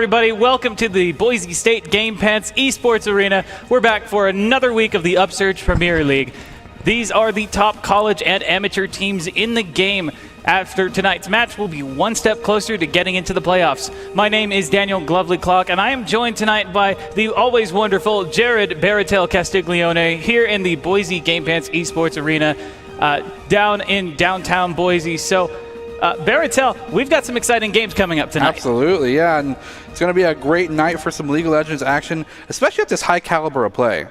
everybody. Welcome to the Boise State Game Pants Esports Arena. We're back for another week of the Upsurge Premier League. These are the top college and amateur teams in the game. After tonight's match, we'll be one step closer to getting into the playoffs. My name is Daniel Glovely Clock, and I am joined tonight by the always wonderful Jared Baratel Castiglione here in the Boise Game Pants Esports Arena down in downtown Boise. So, Baratel, we've got some exciting games coming up tonight. Absolutely, yeah, and it's going to be a great night for some League of Legends action, especially at this high caliber of play.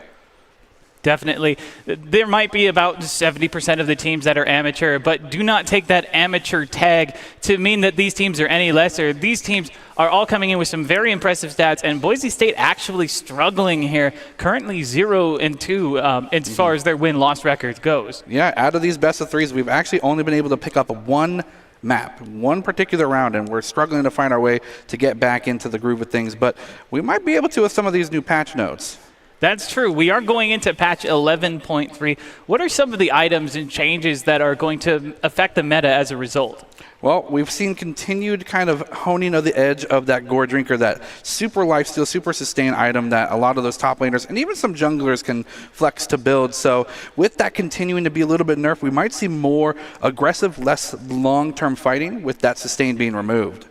Definitely. There might be about 70% of the teams that are amateur, but do not take that amateur tag to mean that these teams are any lesser. These teams are all coming in with some very impressive stats, and Boise State actually struggling here, currently 0-2 as far as their win-loss record goes. Yeah, out of these best of threes, we've actually only been able to pick up one map, one particular round, and we're struggling to find our way to get back into the groove of things, but we might be able to with some of these new patch notes. That's true. We are going into patch 11.3. What are some of the items and changes that are going to affect the meta as a result? Well, we've seen continued kind of honing of the edge of that Gore Drinker, that super lifesteal, super sustain item that a lot of those top laners and even some junglers can flex to build. So with that continuing to be a little bit nerfed, we might see more aggressive, less long-term fighting with that sustain being removed.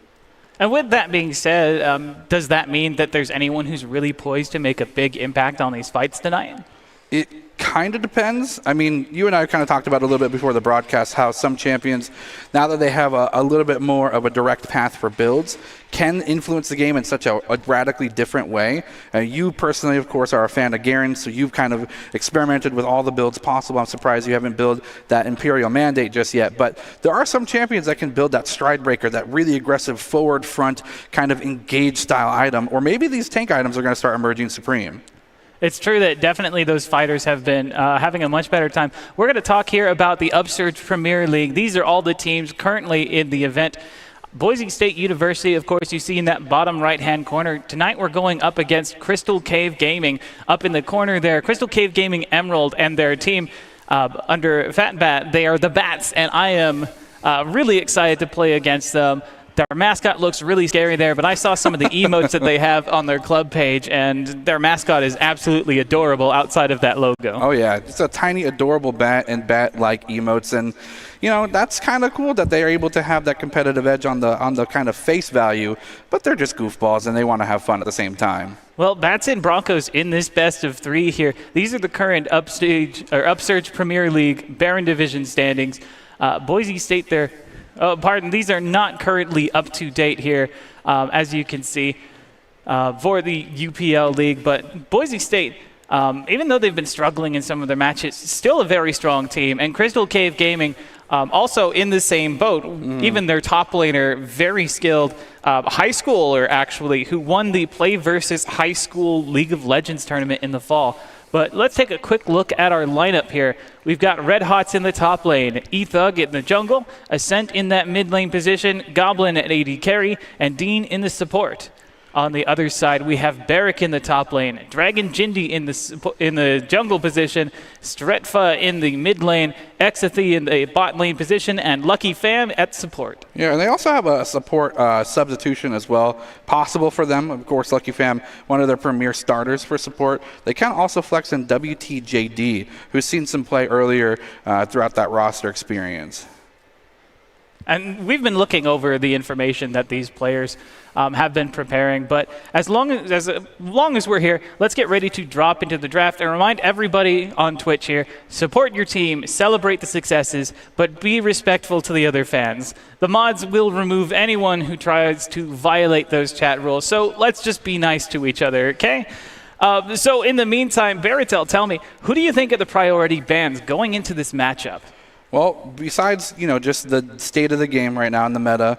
And with that being said, does that mean that there's anyone who's really poised to make a big impact on these fights tonight? It kind of depends. I mean, you and I kind of talked about a little bit before the broadcast how some champions, now that they have a little bit more of a direct path for builds, can influence the game in such a radically different way. You personally, of course, are a fan of Garen, so you've kind of experimented with all the builds possible. I'm surprised you haven't built that Imperial Mandate just yet, but there are some champions that can build that Stride Breaker, that really aggressive forward front kind of engage style item, or maybe these tank items are going to start emerging supreme. It's true that definitely those fighters have been having a much better time. We're going to talk here about the Upsurge Premier League. These are all the teams currently in the event. Boise State University, of course, you see in that bottom right-hand corner. Tonight we're going up against Crystal Cave Gaming up in the corner there. Crystal Cave Gaming Emerald and their team under Fat Bat, they are the Bats, and I am really excited to play against them. Their mascot looks really scary there, but I saw some of the emotes that they have on their club page, and their mascot is absolutely adorable outside of that logo. Oh, yeah. It's a tiny, adorable bat and bat-like emotes, and, you know, that's kind of cool that they are able to have that competitive edge on the kind of face value, but they're just goofballs, and they want to have fun at the same time. Well, Bats and Broncos in this best of three here. These are the current Upsurge Premier League Baron Division standings. Boise State there. Oh, pardon, these are not currently up to date here, as you can see, for the UPL League. But Boise State, even though they've been struggling in some of their matches, still a very strong team. And Crystal Cave Gaming, also in the same boat. Even their top laner, very skilled high schooler, actually, who won the Play versus High School League of Legends tournament in the fall. But let's take a quick look at our lineup here. We've got Red Hots in the top lane, E-Thug in the jungle, Ascent in that mid lane position, Goblin at AD carry, and Dean in the support. On the other side, we have Barrack in the top lane, Dragon Jindy in the jungle position, Stretfa in the mid lane, Exathy in the bot lane position, and Lucky Fam at support. Yeah, and they also have a support substitution as well, possible for them. Of course, Lucky Fam, one of their premier starters for support. They can also flex in WTJD, who's seen some play earlier throughout that roster experience. And we've been looking over the information that these players have been preparing. But as long as we're here, let's get ready to drop into the draft and remind everybody on Twitch here, support your team, celebrate the successes, but be respectful to the other fans. The mods will remove anyone who tries to violate those chat rules. So let's just be nice to each other, okay? So in the meantime, Baratel, tell me, who do you think are the priority bans going into this matchup? Well, besides, you know, just the state of the game right now in the meta,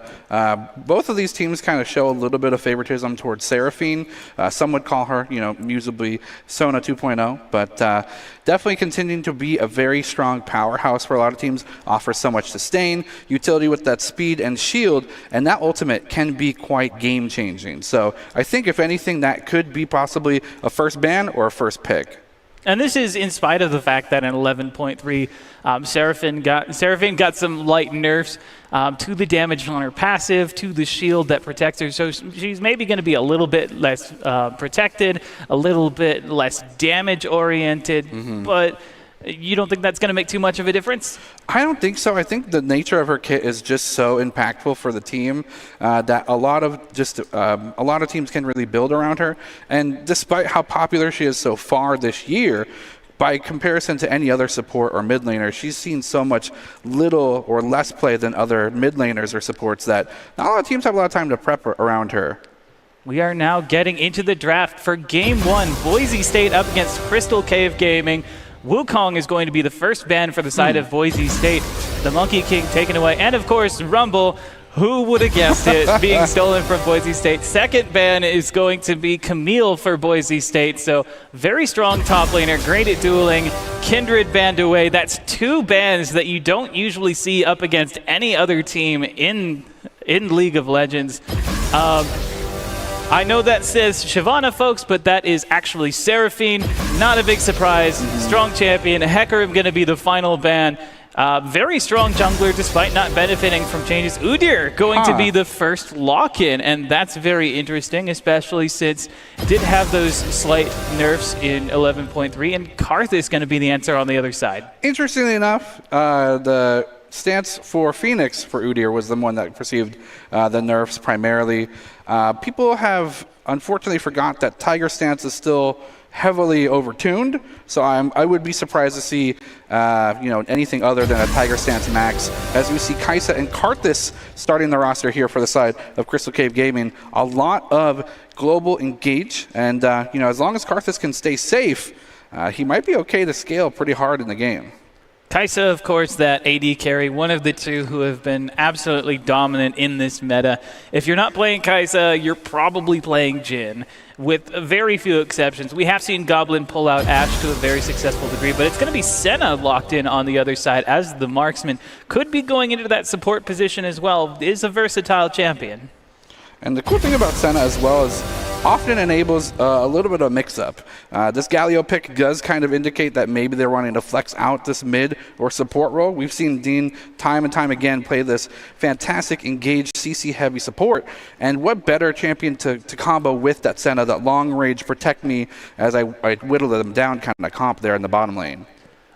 both of these teams kind of show a little bit of favoritism towards Seraphine. Some would call her, you know, musically Sona 2.0, but definitely continuing to be a very strong powerhouse for a lot of teams, offers so much sustain, utility with that speed and shield, and that ultimate can be quite game-changing. So I think, if anything, that could be possibly a first ban or a first pick. And this is in spite of the fact that in 11.3, Seraphine got some light nerfs to the damage on her passive, to the shield that protects her. So she's maybe going to be a little bit less protected, a little bit less damage-oriented, but you don't think that's going to make too much of a difference? I don't think so. I think the nature of her kit is just so impactful for the team that a lot of teams can really build around her. And despite how popular she is so far this year, by comparison to any other support or mid laner, she's seen so much little or less play than other mid laners or supports that not a lot of teams have a lot of time to prep around her. We are now getting into the draft for Game 1. Boise State up against Crystal Cave Gaming. Wukong is going to be the first ban for the side of Boise State. The Monkey King taken away. And, of course, Rumble, who would have guessed it, being stolen from Boise State. Second ban is going to be Camille for Boise State. So very strong top laner, great at dueling. Kindred banned away. That's 2 bans that you don't usually see up against any other team in League of Legends. I know that says Shyvana, folks, but that is actually Seraphine. Not a big surprise. Strong champion. Hecarim going to be the final ban. Very strong jungler despite not benefiting from changes. Udyr going to be the first lock-in, and that's very interesting, especially since did have those slight nerfs in 11.3, and Karth is going to be the answer on the other side. Interestingly enough, the stance for Phoenix for Udyr was the one that received the nerfs primarily. People have unfortunately forgot that Tiger stance is still heavily overtuned, so I would be surprised to see anything other than a Tiger stance max, as we see Kai'Sa and Karthus starting the roster here for the side of Crystal Cave Gaming. A lot of global engage, and as long as Karthus can stay safe, he might be okay to scale pretty hard in the game. Kai'Sa, of course, that AD carry, one of the two who have been absolutely dominant in this meta. If you're not playing Kai'Sa, you're probably playing Jhin, with very few exceptions. We have seen Goblin pull out Ashe to a very successful degree, but it's going to be Senna locked in on the other side as the marksman. Could be going into that support position as well. Is a versatile champion. And the cool thing about Senna as well is often enables a little bit of mix-up. This Galio pick does kind of indicate that maybe they're wanting to flex out this mid or support role. We've seen Dean time and time again play this fantastic engaged CC-heavy support. And what better champion to combo with that Senna, that long-range protect me as I whittle them down kind of comp there in the bottom lane.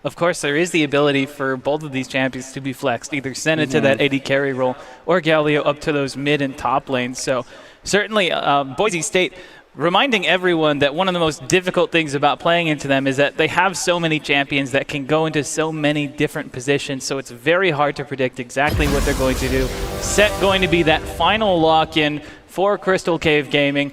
Of course, there is the ability for both of these champions to be flexed, either Senna to that AD carry role or Galio up to those mid and top lanes. So certainly Boise State reminding everyone that one of the most difficult things about playing into them is that they have so many champions that can go into so many different positions, so it's very hard to predict exactly what they're going to do. Set going to be that final lock-in for Crystal Cave Gaming.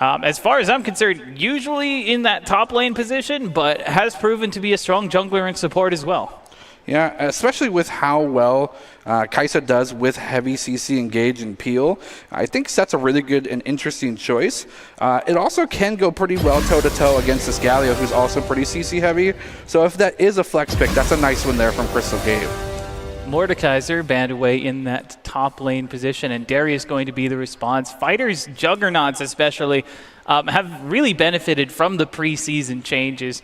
As far as I'm concerned, usually in that top lane position, but has proven to be a strong jungler and support as well. Yeah, especially with how well Kai'Sa does with heavy CC engage and peel. I think Set's a really good and interesting choice. It also can go pretty well toe-to-toe against this Galio, who's also pretty CC heavy. So if that is a flex pick, that's a nice one there from Crystal Cave. Mordekaiser banned away in that top lane position, and Darius going to be the response. Fighters, Juggernauts especially, have really benefited from the preseason changes.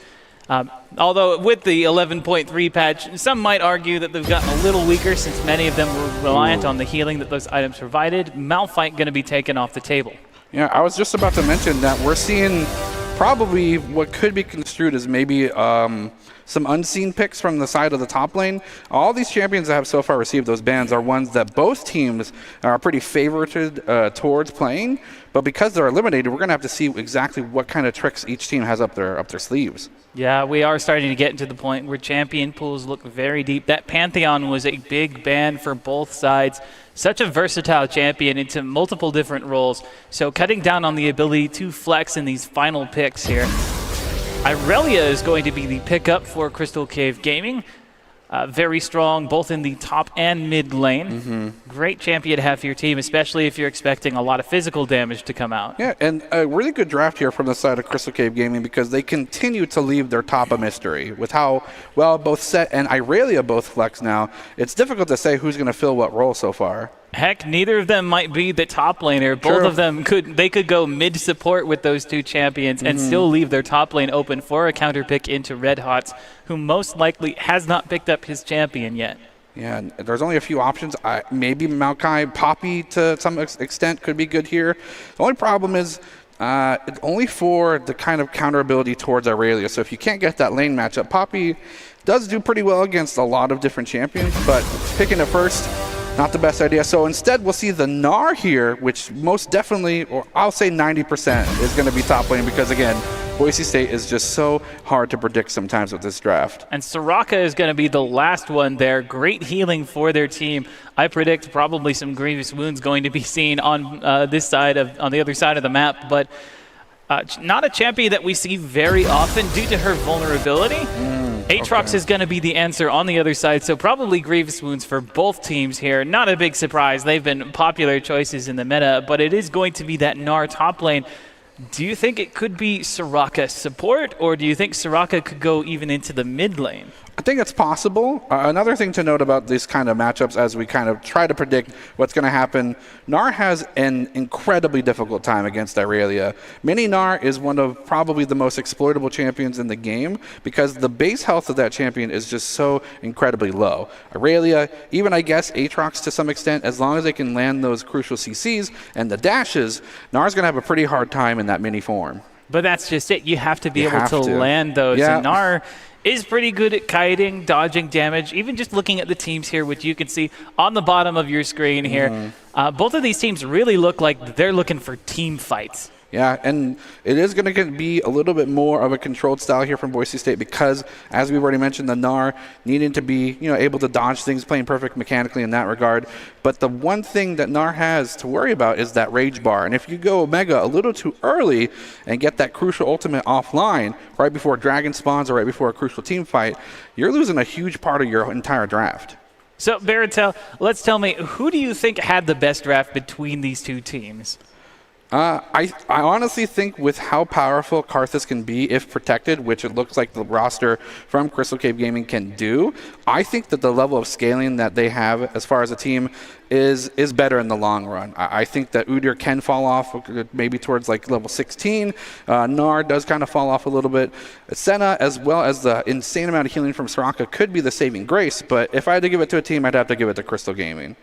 Although with the 11.3 patch, some might argue that they've gotten a little weaker since many of them were reliant on the healing that those items provided. Malphite going to be taken off the table. Yeah, I was just about to mention that we're seeing probably what could be construed as maybe some unseen picks from the side of the top lane. All these champions that have so far received those bans are ones that both teams are pretty favorited towards playing, but because they're eliminated, we're going to have to see exactly what kind of tricks each team has up their sleeves. Yeah, we are starting to get to the point where champion pools look very deep. That Pantheon was a big ban for both sides. Such a versatile champion into multiple different roles. So cutting down on the ability to flex in these final picks here. Irelia is going to be the pickup for Crystal Cave Gaming. Very strong both in the top and mid lane. Great champion to have for your team, especially if you're expecting a lot of physical damage to come out. Yeah, and a really good draft here from the side of Crystal Cave Gaming because they continue to leave their top a mystery. With how well both Set and Irelia both flex now, it's difficult to say who's going to fill what role so far. Heck, neither of them might be the top laner. Both of them could go mid support with those two champions and still leave their top lane open for a counter pick into Red Hots, who most likely has not picked up his champion yet. Yeah, there's only a few options. Maybe Maokai Poppy to some extent could be good here. The only problem is it's only for the kind of counter ability towards Irelia. So if you can't get that lane matchup, Poppy does do pretty well against a lot of different champions, but picking it first, not the best idea. So instead, we'll see the Gnar here, which most definitely, or I'll say 90%, is going to be top lane because, again, Boise State is just so hard to predict sometimes with this draft. And Soraka is going to be the last one there. Great healing for their team. I predict probably some grievous wounds going to be seen on on the other side of the map, but not a champion that we see very often due to her vulnerability. Aatrox is going to be the answer on the other side, so probably grievous wounds for both teams here. Not a big surprise. They've been popular choices in the meta, but it is going to be that Gnar top lane. Do you think it could be Soraka support, or do you think Soraka could go even into the mid lane? I think it's possible. Another thing to note about these kind of matchups as we kind of try to predict what's going to happen, Gnar has an incredibly difficult time against Irelia. Mini Gnar is one of probably the most exploitable champions in the game because the base health of that champion is just so incredibly low. Irelia, even I guess Aatrox to some extent, as long as they can land those crucial CCs and the dashes, Gnar's going to have a pretty hard time in that mini form. But that's just it. You have to be able to land those. Yeah. And Gnar is pretty good at kiting, dodging damage. Even just looking at the teams here, which you can see on the bottom of your screen here, both of these teams really look like they're looking for team fights. Yeah, and it is going to be a little bit more of a controlled style here from Boise State because, as we've already mentioned, the Gnar needing to be able to dodge things, playing perfect mechanically in that regard. But the one thing that Gnar has to worry about is that rage bar. And if you go Omega a little too early and get that crucial ultimate offline right before Dragon spawns or right before a crucial team fight, you're losing a huge part of your entire draft. So, Baratel, tell me, who do you think had the best draft between these two teams? I honestly think with how powerful Karthus can be if protected, which it looks like the roster from Crystal Cave Gaming can do, I think that the level of scaling that they have as far as a team is better in the long run. I think that Udyr can fall off maybe towards like level 16. Gnar does kind of fall off a little bit. Senna, as well as the insane amount of healing from Soraka, could be the saving grace, but if I had to give it to a team, I'd have to give it to Crystal Gaming.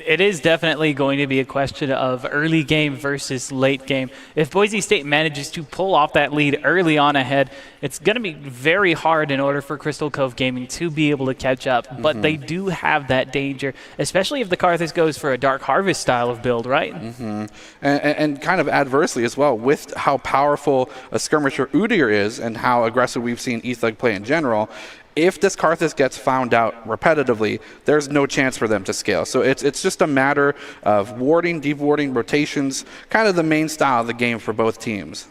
It is definitely going to be a question of early game versus late game. If Boise State manages to pull off that lead early on ahead, it's going to be very hard in order for Crystal Cove Gaming to be able to catch up. But they do have that danger, especially if the Karthus goes for a Dark Harvest style of build, right? And kind of adversely as well, with how powerful a skirmisher Udyr is and how aggressive we've seen Ethug play in general, if this Karthus gets found out repetitively, there's no chance for them to scale. So it's just a matter of warding, deep warding, rotations, kind of the main style of the game for both teams.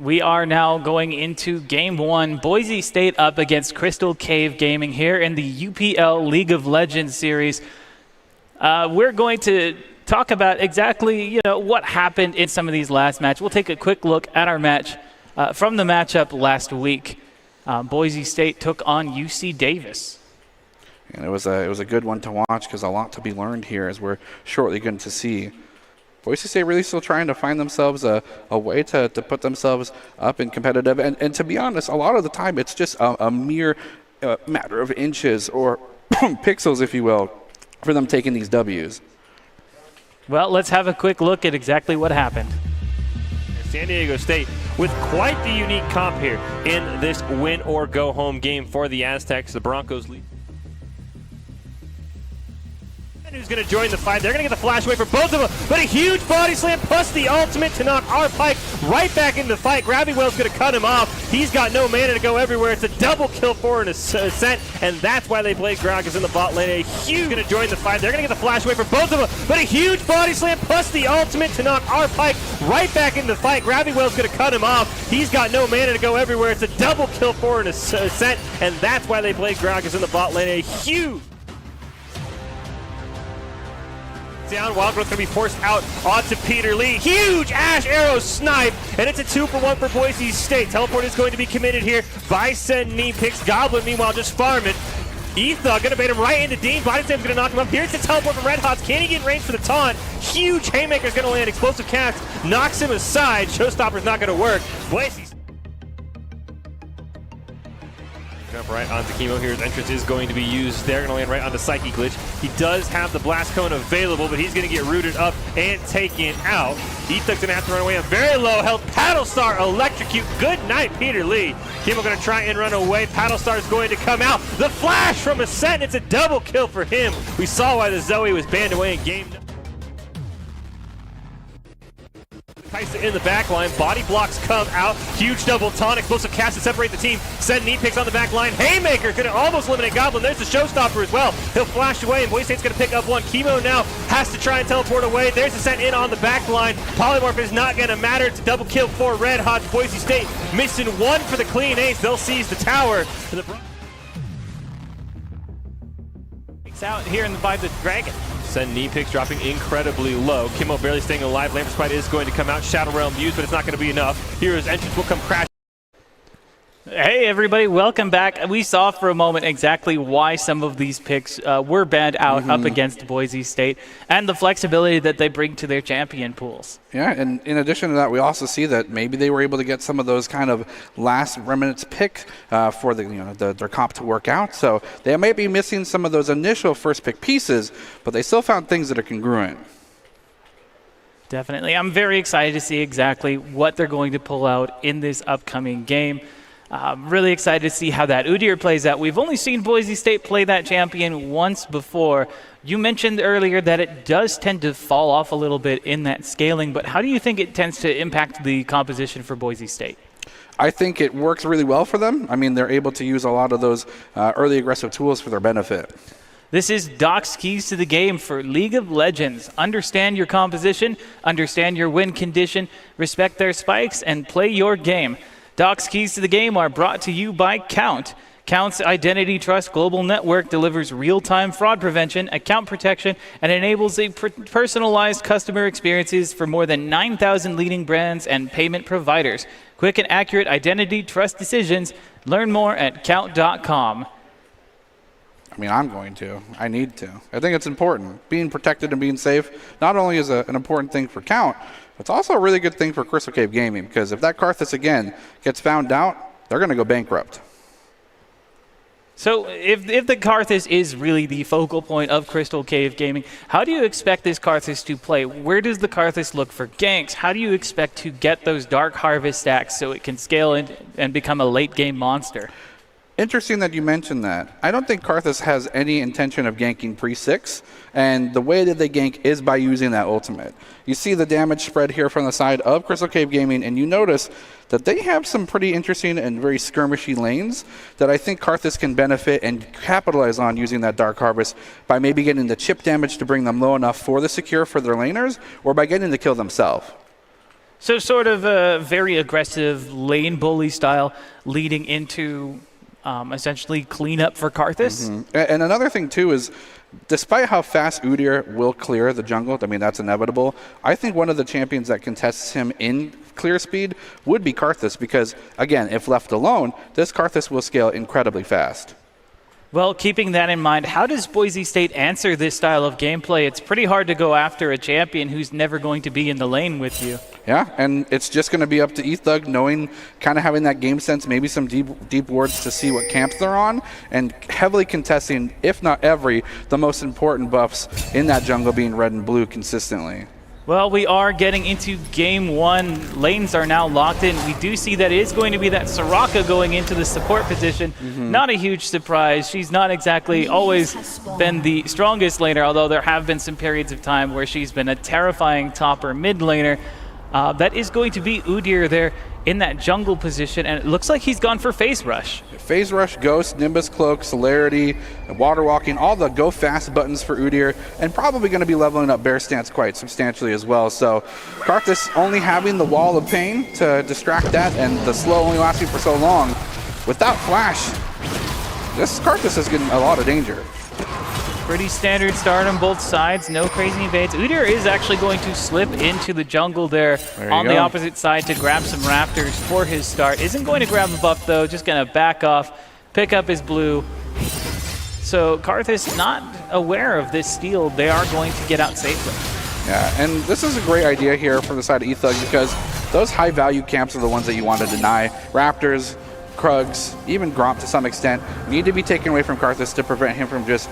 We are now going into Game 1. Boise State up against Crystal Cave Gaming here in the UPL League of Legends series. We're going to talk about exactly what happened in some of these last matches. We'll take a quick look at our match from the matchup last week. Boise State took on UC Davis. And it was a good one to watch because a lot to be learned here as we're shortly going to see. Boise State really still trying to find themselves a way to put themselves up in competitive. And to be honest, a lot of the time it's just a mere matter of inches or pixels, if you will, for them taking these W's. Well, let's have a quick look at exactly what happened. San Diego State with quite the unique comp here in this win or go home game for the Aztecs. The Broncos lead. And who's going to join the fight? They're going to get the flash away for both of them, but a huge body slam plus the ultimate to knock our Pike right back into the fight. Gravywell's going to cut him off. He's got no mana to go everywhere. It's a double kill for an Ascent, and that's why they play Gragas in the bot lane. A huge going to join the fight. They're going to get the flash away for both of them, but a huge body slam plus the ultimate to knock our Pike right back into the fight. Gravywell's going to cut him off. He's got no mana to go everywhere. It's a double kill for an Ascent, and that's why they play Gragas in the bot lane. A huge down. Wildgrowth going to be forced out onto Peter Lee. Huge Ash Arrow snipe, and it's a 2-for-1 for Boise State. Teleport is going to be committed here by Sen Knee. Picks Goblin, meanwhile, just farming. Etha gonna bait him right into Dean. Body slam's gonna knock him up. Here's the teleport from Red Hots. Can he get in range for the taunt? Huge haymaker's gonna land. Explosive cast knocks him aside. Showstopper's not gonna work. Boise's jump right onto Chemo here. His entrance is going to be used. They're going to land right onto Psyche Glitch. He does have the Blast Cone available, but he's going to get rooted up and taken out. Ethug's going to have to run away on very low health. Paddle Star electrocute. Good night, Peter Lee. Chemo going to try and run away. Paddle Star is going to come out. The flash from Ascent. It's a double kill for him. We saw why the Zoe was banned away in game. Kaisa in the back line, body blocks come out, huge double taunt, explosive cast to separate the team. Send knee picks on the back line. Haymaker gonna almost eliminate Goblin. There's the showstopper as well. He'll flash away, and Boise State's gonna pick up one. Chemo now has to try and teleport away. There's the sent in on the back line. Polymorph is not gonna matter. It's a double kill for Red Hot. Boise State missing one for the clean ace. They'll seize the tower. Out here by the Dragon. Send knee picks dropping incredibly low. Kimmo barely staying alive. Lamper Spite is going to come out. Shadow Realm used, but it's not going to be enough. Hero's entrance will come crash. Hey everybody, welcome back. We saw for a moment exactly why some of these picks were banned out up against Boise State and the flexibility that they bring to their champion pools. Yeah, and in addition to that, we also see that maybe they were able to get some of those kind of last remnants pick for their comp to work out. So they might be missing some of those initial first pick pieces, but they still found things that are congruent. Definitely. I'm very excited to see exactly what they're going to pull out in this upcoming game. Really excited to see how that Udyr plays out. We've only seen Boise State play that champion once before. You mentioned earlier that it does tend to fall off a little bit in that scaling, but how do you think it tends to impact the composition for Boise State? I think it works really well for them. I mean, they're able to use a lot of those early aggressive tools for their benefit. This is Doc's Keys to the Game for League of Legends. Understand your composition, understand your win condition, respect their spikes, and play your game. Doc's Keys to the Game are brought to you by Count. Count's Identity Trust Global Network delivers real-time fraud prevention, account protection, and enables a personalized customer experiences for more than 9,000 leading brands and payment providers. Quick and accurate identity trust decisions. Learn more at count.com. I mean, I'm going to. I need to. I think it's important. Being protected and being safe not only is an important thing for Count, it's also a really good thing for Crystal Cave Gaming, because if that Karthus again gets found out, they're going to go bankrupt. So if the Karthus is really the focal point of Crystal Cave Gaming, how do you expect this Karthus to play? Where does the Karthus look for ganks? How do you expect to get those Dark Harvest stacks so it can scale and become a late-game monster? Interesting that you mentioned that. I don't think Karthus has any intention of ganking pre-6, and the way that they gank is by using that ultimate. You see the damage spread here from the side of Crystal Cave Gaming, and you notice that they have some pretty interesting and very skirmishy lanes that I think Karthus can benefit and capitalize on using that Dark Harvest by maybe getting the chip damage to bring them low enough for the secure for their laners, or by getting the kill themselves. So sort of a very aggressive lane bully style leading into essentially clean up for Karthus. And another thing too is, despite how fast Udyr will clear the jungle, I mean that's inevitable, I think one of the champions that contests him in clear speed would be Karthus, because again, if left alone, this Karthus will scale incredibly fast. Well, keeping that in mind, how does Boise State answer this style of gameplay? It's pretty hard to go after a champion who's never going to be in the lane with you. Yeah, and it's just going to be up to Ethug knowing, kind of having that game sense, maybe some deep wards to see what camps they're on, and heavily contesting, if not every, the most important buffs in that jungle being red and blue consistently. Well, we are getting into game one. Lanes are now locked in. We do see that it is going to be that Soraka going into the support position. Not a huge surprise. She's not exactly always been the strongest laner, although there have been some periods of time where she's been a terrifying topper mid laner. That is going to be Udyr there in that jungle position, and it looks like he's gone for Phase Rush. Phase Rush, Ghost, Nimbus Cloak, Celerity, Water Walking, all the go fast buttons for Udyr, and probably going to be leveling up Bear Stance quite substantially as well. So Karthus only having the Wall of Pain to distract that, and the slow only lasting for so long. Without Flash, this Karthus is getting a lot of danger. Pretty standard start on both sides, no crazy invades. Udyr is actually going to slip into the jungle there on the opposite side to grab some Raptors for his start. Isn't going to grab a buff though, just going to back off, pick up his blue. So Karthus not aware of this steal. They are going to get out safely. Yeah, and this is a great idea here from the side of Ethug because those high-value camps are the ones that you want to deny. Raptors, Krugs, even Gromp to some extent need to be taken away from Karthus to prevent him from just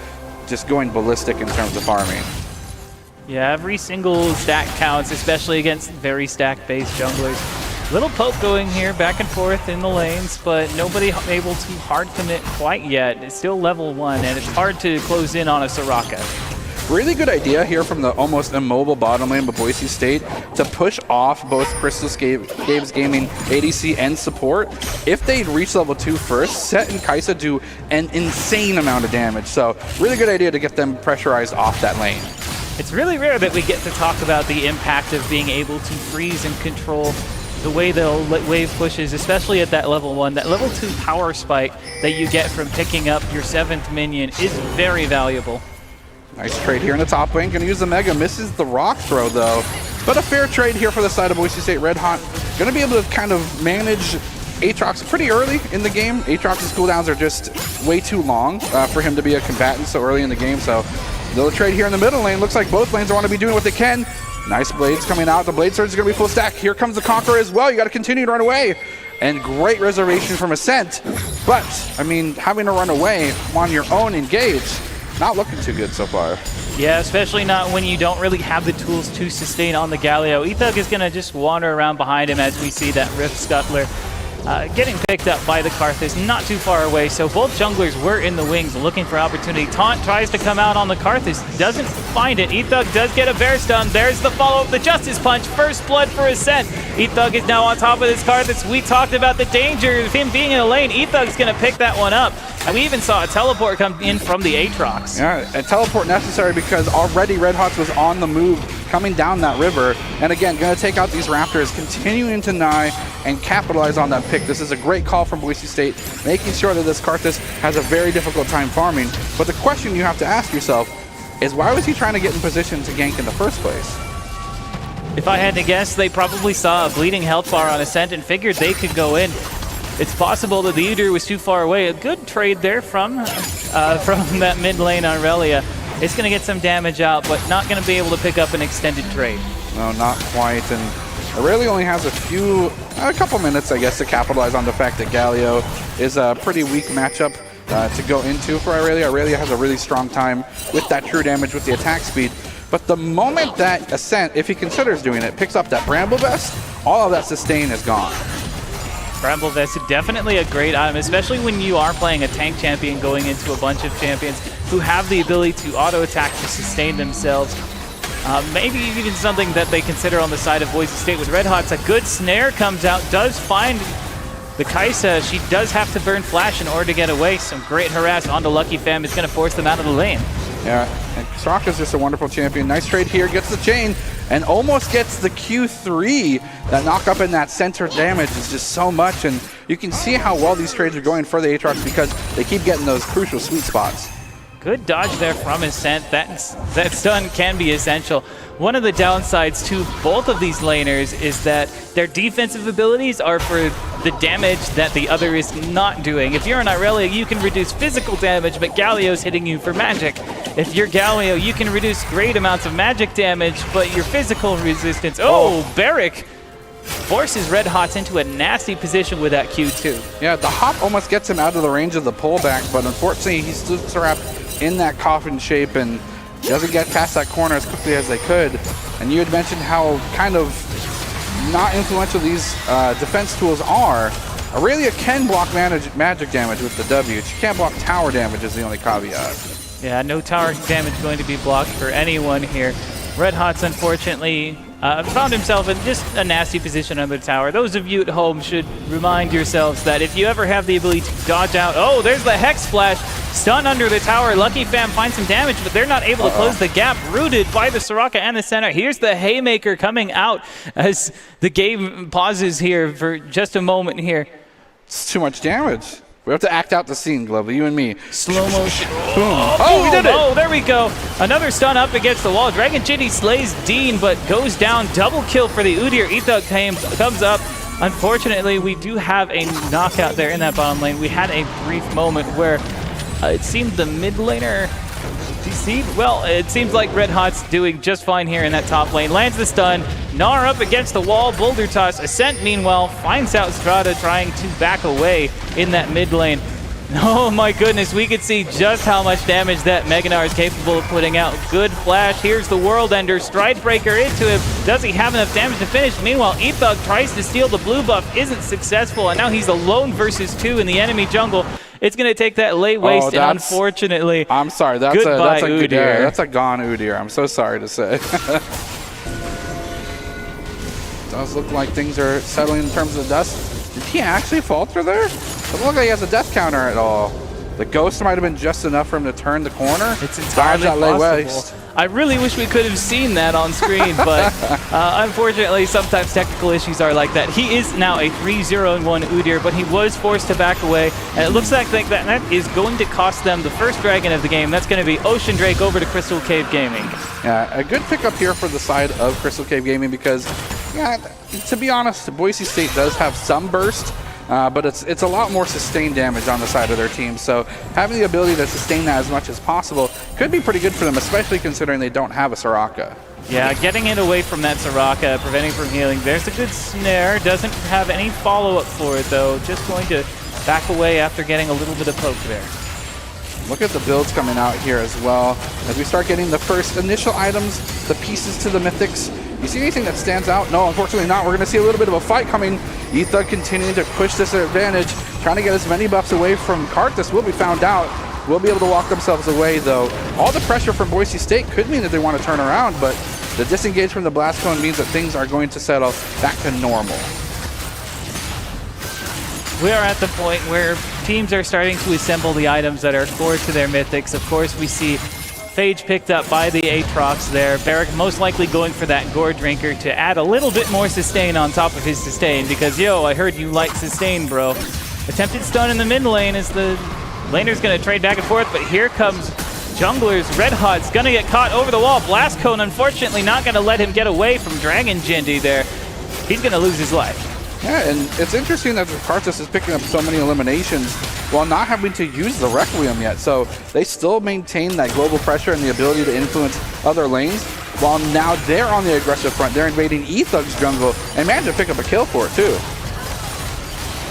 going ballistic in terms of farming. Yeah, every single stack counts, especially against very stack-based junglers. Little poke going here, back and forth in the lanes, but nobody able to hard commit quite yet. It's still level 1, and it's hard to close in on a Soraka. Really good idea here from the almost immobile bottom lane of Boise State to push off both Crystal Caves Gaming ADC and support. If they reach level 2 first, Set and Kaisa do an insane amount of damage. So really good idea to get them pressurized off that lane. It's really rare that we get to talk about the impact of being able to freeze and control the way the wave pushes, especially at that level 1. That level 2 power spike that you get from picking up your 7th minion is very valuable. Nice trade here in the top lane. Gonna use the Mega. Misses the rock throw though. But a fair trade here for the side of Boise State. Red Hot gonna be able to kind of manage Aatrox pretty early in the game. Aatrox's cooldowns are just way too long for him to be a combatant so early in the game. So little trade here in the middle lane. Looks like both lanes want to be doing what they can. Nice blades coming out. The blade surge is gonna be full stack. Here comes the Conqueror as well. You gotta continue to run away. And great reservation from Ascent. But, I mean, having to run away on your own engage, not looking too good so far. Yeah, especially not when you don't really have the tools to sustain on the Galio. Ethug is going to just wander around behind him as we see that Rift Scuttler getting picked up by the Karthus not too far away. So both junglers were in the wings looking for opportunity. Taunt tries to come out on the Karthus, doesn't find it. Ethug does get a bear stun. There's the follow-up, the Justice Punch. First blood for Ascent. Ethug is now on top of this Karthus. We talked about the danger of him being in a lane. Ethug's going to pick that one up. And we even saw a teleport come in from the Aatrox. Yeah, a teleport necessary because already Red Hots was on the move coming down that river. And again, going to take out these Raptors, continuing to deny and capitalize on that pick. This is a great call from Boise State, making sure that this Karthus has a very difficult time farming. But the question you have to ask yourself is why was he trying to get in position to gank in the first place? If I had to guess, they probably saw a bleeding health bar on Ascent and figured they could go in. It's possible that the Udyr was too far away. A good trade there from that mid lane on Relia. It's going to get some damage out, but not going to be able to pick up an extended trade. No, not quite. And Aurelia only has a couple minutes, I guess, to capitalize on the fact that Galio is a pretty weak matchup to go into for Aurelia. Aurelia has a really strong time with that true damage with the attack speed. But the moment that Ascent, if he considers doing it, picks up that Bramble Vest, all of that sustain is gone. Bramble Vest is definitely a great item, especially when you are playing a tank champion going into a bunch of champions who have the ability to auto-attack to sustain themselves. Maybe even something that they consider on the side of Boise State with Red Hots. A good snare comes out, does find the Kaisa. She does have to burn Flash in order to get away. Some great harass onto Lucky Fam is going to force them out of the lane. Yeah, and Soraka's just a wonderful champion. Nice trade here, gets the chain, and almost gets the Q3. That knock up in that center damage is just so much, and you can see how well these trades are going for the Aatrox because they keep getting those crucial sweet spots. Good dodge there from Ascent. That stun can be essential. One of the downsides to both of these laners is that their defensive abilities are for the damage that the other is not doing. If you're an Aurelia, you can reduce physical damage, but Galio's hitting you for magic. If you're Galio, you can reduce great amounts of magic damage, but your physical resistance... Oh, Barrick forces Red Hots into a nasty position with that Q2. Yeah, the hop almost gets him out of the range of the pullback, but unfortunately he's still trapped in that coffin shape and doesn't get past that corner as quickly as they could. And you had mentioned how kind of not influential these defense tools are. Aurelia can block magic damage with the W. She can't block tower damage is the only caveat. Yeah, no tower damage going to be blocked for anyone here. Red Hots, unfortunately, found himself in just a nasty position on the tower. Those of you at home should remind yourselves that if you ever have the ability to dodge out... Oh, there's the Hex Flash. Stun under the tower. Lucky Fam finds some damage, but they're not able to close the gap. Rooted by the Soraka and the center. Here's the Haymaker coming out as the game pauses here for just a moment here. It's too much damage. We have to act out the scene, Global, you and me. Slow motion. Boom. Oh, we did it! Oh, there we go. Another stun up against the wall. Dragon Chitty slays Dean, but goes down. Double kill for the Udyr. Ethug comes up. Unfortunately, we do have a knockout there in that bottom lane. We had a brief moment where It seemed the mid laner deceived. Well, it seems like Red Hot's doing just fine here in that top lane. Lands the stun. Gnar up against the wall. Boulder toss. Ascent, meanwhile, finds out Strata trying to back away in that mid lane. Oh my goodness, we could see just how much damage that Mega Gnar is capable of putting out. Good flash. Here's the World Ender. Stride Breaker into him. Does he have enough damage to finish? Meanwhile, Ethug tries to steal the blue buff. Isn't successful, and now he's alone versus 2 in the enemy jungle. It's going to take that late waste, and unfortunately, I'm sorry. That's goodbye, Udyr. Udyr. That's a gone Udyr. I'm so sorry to say. Does look like things are settling in terms of the dust. Did he actually falter there? Doesn't look like he has a death counter at all. The ghost might have been just enough for him to turn the corner. It's entirely possible. I really wish we could have seen that on screen, but unfortunately, sometimes technical issues are like that. He is now a 3-0-1 Udyr, but he was forced to back away, and it looks like that is going to cost them the first dragon of the game. That's going to be Ocean Drake over to Crystal Cave Gaming. Yeah, a good pickup here for the side of Crystal Cave Gaming because, yeah, to be honest, Boise State does have some burst. But it's a lot more sustained damage on the side of their team, so having the ability to sustain that as much as possible could be pretty good for them, especially considering they don't have a Soraka. Yeah, getting it away from that Soraka, preventing from healing. There's a good snare. Doesn't have any follow-up for it, though. Just going to back away after getting a little bit of poke there. Look at the builds coming out here as well. As we start getting the first initial items, the pieces to the mythics. You see anything that stands out? No, unfortunately not. We're going to see a little bit of a fight coming. Ethug continuing to push this advantage, trying to get as many buffs away from Karthus. Will be found out. Will be able to walk themselves away, though. All the pressure from Boise State could mean that they want to turn around, but the disengage from the Blast Cone means that things are going to settle back to normal. We are at the point where teams are starting to assemble the items that are core to their mythics. Of course, we see Phage picked up by the Aatrox there. Barrack most likely going for that Gore Drinker to add a little bit more sustain on top of his sustain because, yo, I heard you like sustain, bro. Attempted stun in the mid lane as the laner's going to trade back and forth, but here comes Jungler's Red Hot's going to get caught over the wall. Blast Cone, unfortunately, not going to let him get away from Dragon Jindy there. He's going to lose his life. Yeah, and it's interesting that Karthus is picking up so many eliminations while not having to use the Requiem yet. So they still maintain that global pressure and the ability to influence other lanes, while now they're on the aggressive front. They're invading Ethug's jungle and managed to pick up a kill for it too.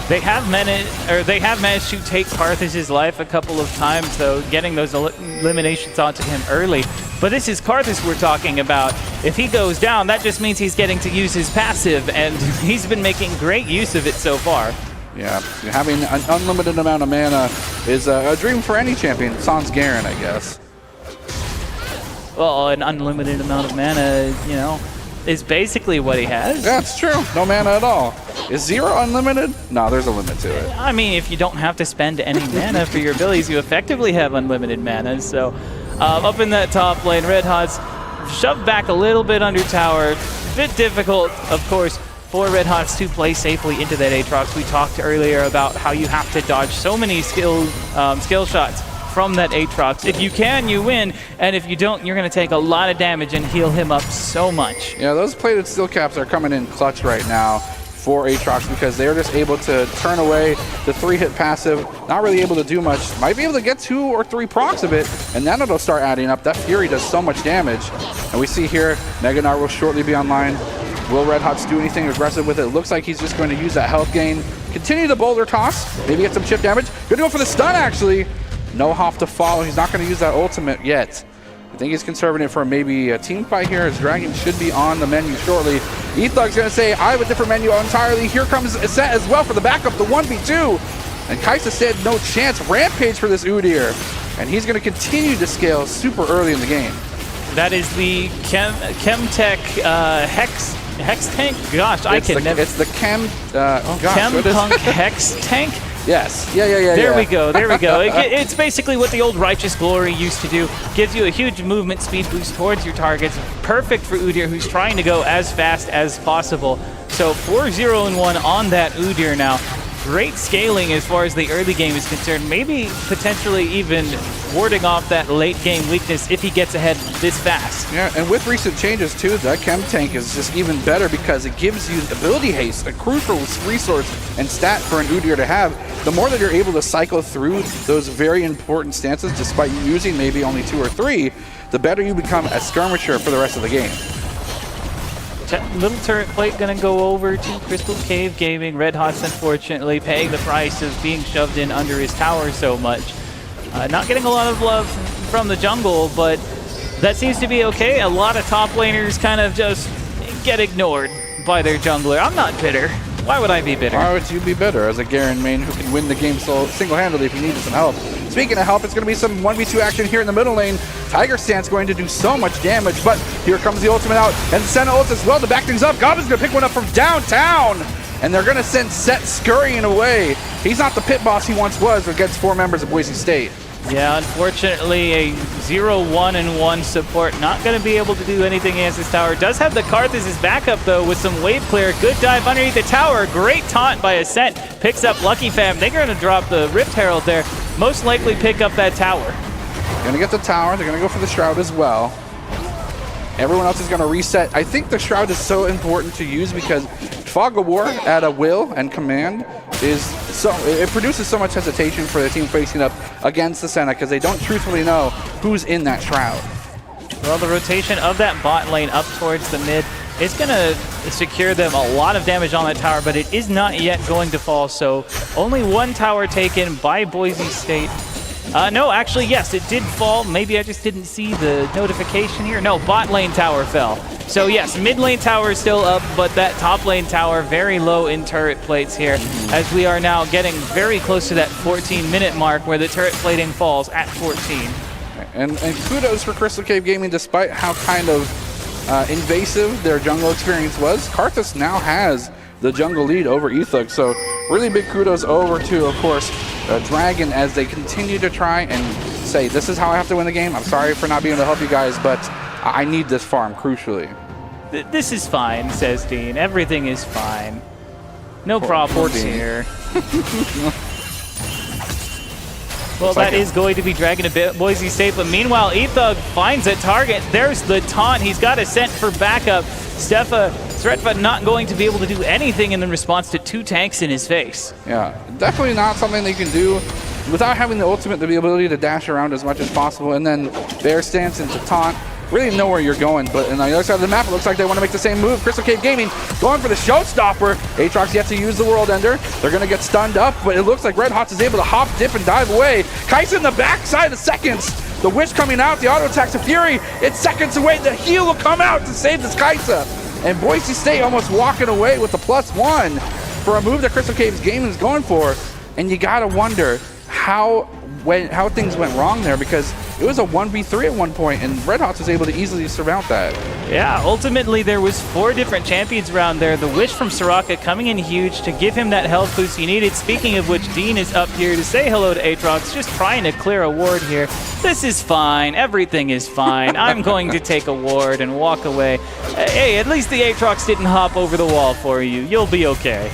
They have managed to take Karthus' life a couple of times, though, getting those eliminations onto him early. But this is Karthus we're talking about. If he goes down, that just means he's getting to use his passive, and he's been making great use of it so far. Yeah, having an unlimited amount of mana is a dream for any champion. Sans Garen, I guess. Well, an unlimited amount of mana, you know, is basically what he has. That's true. No mana at all. Is 0 unlimited? No, there's a limit to it. I mean, if you don't have to spend any mana for your abilities, you effectively have unlimited mana. So up in that top lane, Red Hot's shoved back a little bit under tower. Bit difficult, of course, for Red Hots to play safely into that Aatrox. We talked earlier about how you have to dodge so many skill shots from that Aatrox. If you can, you win, and if you don't, you're going to take a lot of damage and heal him up so much. Yeah, those plated steel caps are coming in clutch right now for Aatrox because they're just able to turn away the 3-hit passive, not really able to do much. Might be able to get 2 or 3 procs of it, and then it'll start adding up. That Fury does so much damage. And we see here, Mega Gnar will shortly be online. Will Red Hots do anything aggressive with it? Looks like he's just going to use that health gain. Continue the boulder toss, maybe get some chip damage. Gonna go for the stun, actually. No hop to follow. He's not going to use that ultimate yet. I think he's conserving it for maybe a team fight here. His Dragon should be on the menu shortly. Ethug's going to say, I have a different menu entirely. Here comes Set as well for the backup, the 1v2. And Kaisa said, no chance. Rampage for this Udyr. And he's going to continue to scale super early in the game. That is the Chemtech Hex Tank? Gosh, I can never... It's the Chempunk Hex Tank? Yes. There we go. It's basically what the old Righteous Glory used to do. Gives you a huge movement speed boost towards your targets. Perfect for Udyr, who's trying to go as fast as possible. So 4-0-1 on that Udyr now. great scaling as far as the early game is concerned. Maybe potentially even warding off that late game weakness if he gets ahead this fast. Yeah, and with recent changes too, that chem tank is just even better because it gives you ability haste, a crucial resource and stat for an Udyr to have. The more that you're able to cycle through those very important stances, despite you using maybe only 2 or 3, the better you become as skirmisher for the rest of the game. Little turret plate gonna go over to Crystal Cave Gaming. Red Hot's unfortunately paying the price of being shoved in under his tower so much. Not getting a lot of love from the jungle, but that seems to be okay. A lot of top laners kind of just get ignored by their jungler. I'm not bitter. Why would I be bitter? Why would you be bitter as a Garen main who can win the game single-handedly if you needed some help? Speaking of help, it's going to be some 1v2 action here in the middle lane. Tiger Stance going to do so much damage, but here comes the ultimate out, and Senna ults as well to back things up. Goblin's going to pick one up from downtown, and they're going to send Set scurrying away. He's not the pit boss he once was against 4 members of Boise State. Yeah, unfortunately, a 0-1-1 support not going to be able to do anything against this tower. Does have the Karth as his backup, though, with some wave clear. Good dive underneath the tower. Great taunt by Ascent. Picks up Lucky Fam. They're going to drop the Rift Herald there. Most likely pick up that tower. Going to get the tower. They're going to go for the Shroud as well. Everyone else is going to reset. I think the Shroud is so important to use because Fog of War at a will and command is it produces so much hesitation for the team facing up against the Senna because they don't truthfully know who's in that Shroud. Well, the rotation of that bot lane up towards the mid is going to secure them a lot of damage on that tower, but it is not yet going to fall, so only 1 tower taken by Boise State. No, actually, yes, it did fall. Maybe I just didn't see the notification here. No, bot lane tower fell. So yes, mid lane tower is still up, but that top lane tower very low in turret plates here, as we are now getting very close to that 14-minute mark where the turret plating falls at 14. And kudos for Crystal Cave Gaming, despite how kind of invasive their jungle experience was. Karthus now has the jungle lead over Ethug, so really big kudos over to, of course, Dragon as they continue to try and say, this is how I have to win the game. I'm sorry for not being able to help you guys, but I need this farm, crucially. This is fine, says Dean. Everything is fine. No problems here. Well, that is going to be dragging a bit Boise State, but meanwhile, Ethug finds a target. There's the taunt. He's got a scent for backup. Sretva not going to be able to do anything in response to 2 tanks in his face. Yeah, definitely not something they can do without having the ultimate, the ability to dash around as much as possible, and then Bear Stance into taunt. Really know where you're going, but on the other side of the map, it looks like they want to make the same move. Crystal Cave Gaming going for the showstopper. Aatrox yet to use the World Ender. They're going to get stunned up, but it looks like Red Hot is able to hop, dip, and dive away. Kaisa in the backside of seconds. The Wish coming out, the auto attack to Fury. It's seconds away. The heal will come out to save this Kaisa. And Boise State almost walking away with the +1 for a move that Crystal Cave Gaming is going for. And you got to wonder how things went wrong there, because it was a 1v3 at one point, and Red Hot was able to easily surmount that. Yeah, ultimately there was 4 different champions around there. The Wish from Soraka coming in huge to give him that health boost he needed. Speaking of which, Dean is up here to say hello to Aatrox, just trying to clear a ward here. This is fine. Everything is fine. I'm going to take a ward and walk away. Hey, at least the Aatrox didn't hop over the wall for you. You'll be okay.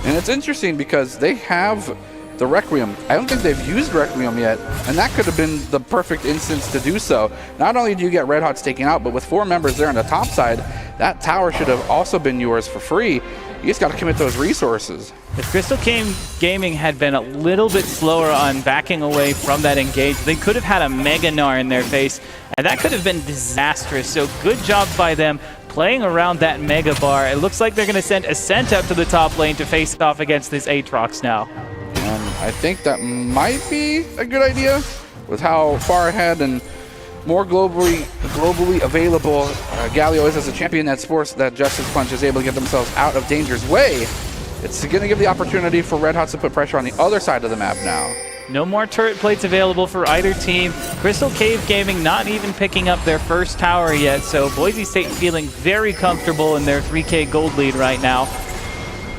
And it's interesting because they have the Requiem. I don't think they've used Requiem yet, and that could have been the perfect instance to do so. Not only do you get Red Hot's taken out, but with 4 members there on the top side, that tower should have also been yours for free. You just got to commit those resources. If Crystal Cave Gaming had been a little bit slower on backing away from that engage, they could have had a Mega Gnar in their face, and that could have been disastrous. So good job by them playing around that Mega Bar. It looks like they're going to send Ascent up to the top lane to face off against this Aatrox now. I think that might be a good idea with how far ahead and more globally available Galio is as a champion that Justice Punch is able to get themselves out of danger's way. It's going to give the opportunity for Red Hot to put pressure on the other side of the map now. No more turret plates available for either team. Crystal Cave Gaming not even picking up their first tower yet, so Boise State feeling very comfortable in their 3K gold lead right now.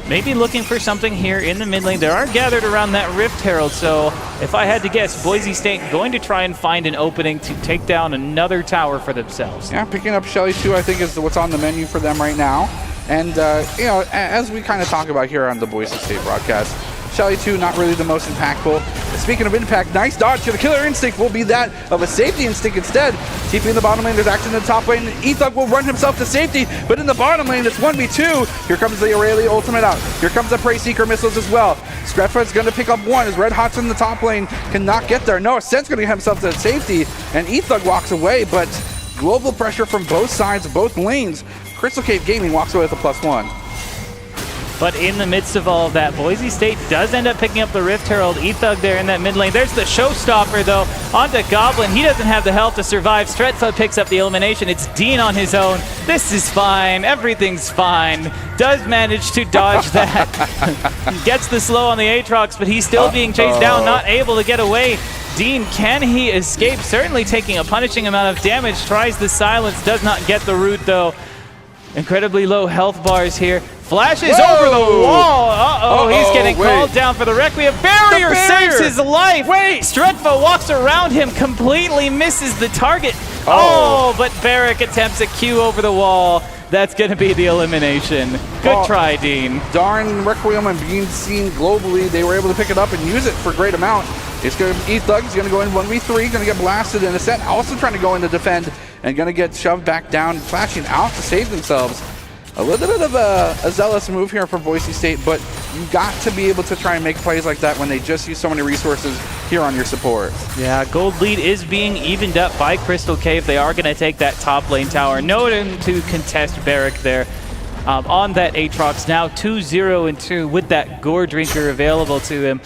Maybe looking for something here in the mid lane. They are gathered around that Rift Herald, so if I had to guess, Boise State going to try and find an opening to take down another tower for themselves. Yeah, picking up Shelly too, I think, is what's on the menu for them right now. And, you know, as we kind of talk about here on the Boise State broadcast, Shelly 2, not really the most impactful. Speaking of impact, nice dodge to the killer instinct will be that of a safety instinct instead. TPing the bottom lane, there's action in the top lane. Ethug will run himself to safety, but in the bottom lane, it's 1v2. Here comes the Aurelia ultimate out. Here comes the Prey Seeker missiles as well. Screffa is going to pick up one as Red Hot's in the top lane, cannot get there. No, Ascent's going to get himself to safety, and Ethug walks away, but global pressure from both sides, both lanes. Crystal Cave Gaming walks away with a +1. But in the midst of all of that, Boise State does end up picking up the Rift Herald. Ethug there in that mid lane. There's the showstopper, though, onto Goblin. He doesn't have the health to survive. Stretfa picks up the elimination. It's Dean on his own. This is fine. Everything's fine. Does manage to dodge that. Gets the slow on the Aatrox, but he's still being chased down, not able to get away. Dean, can he escape? Certainly taking a punishing amount of damage. Tries the silence, does not get the root, though. Incredibly low health bars here. Flashes over the wall. Uh-oh, he's getting called down for the Requiem. Barrier saves his life. Stretfa walks around him, completely misses the target. Oh, but Barrick attempts a Q over the wall. That's going to be the elimination. Good try, Dean. Darn Requiem and being seen globally, they were able to pick it up and use it for a great amount. It's going to Ethug. He's going to go in 1v3, going to get blasted, and Ascent also trying to go in to defend and going to get shoved back down, flashing out to save themselves. A little bit of a zealous move here for Boise State, but you got to be able to try and make plays like that when they just use so many resources here on your support. Yeah, gold lead is being evened up by Crystal Cave. They are going to take that top lane tower. No one to contest Barrick there. On that Aatrox, now 2-0-2 with that Gore Drinker available to him.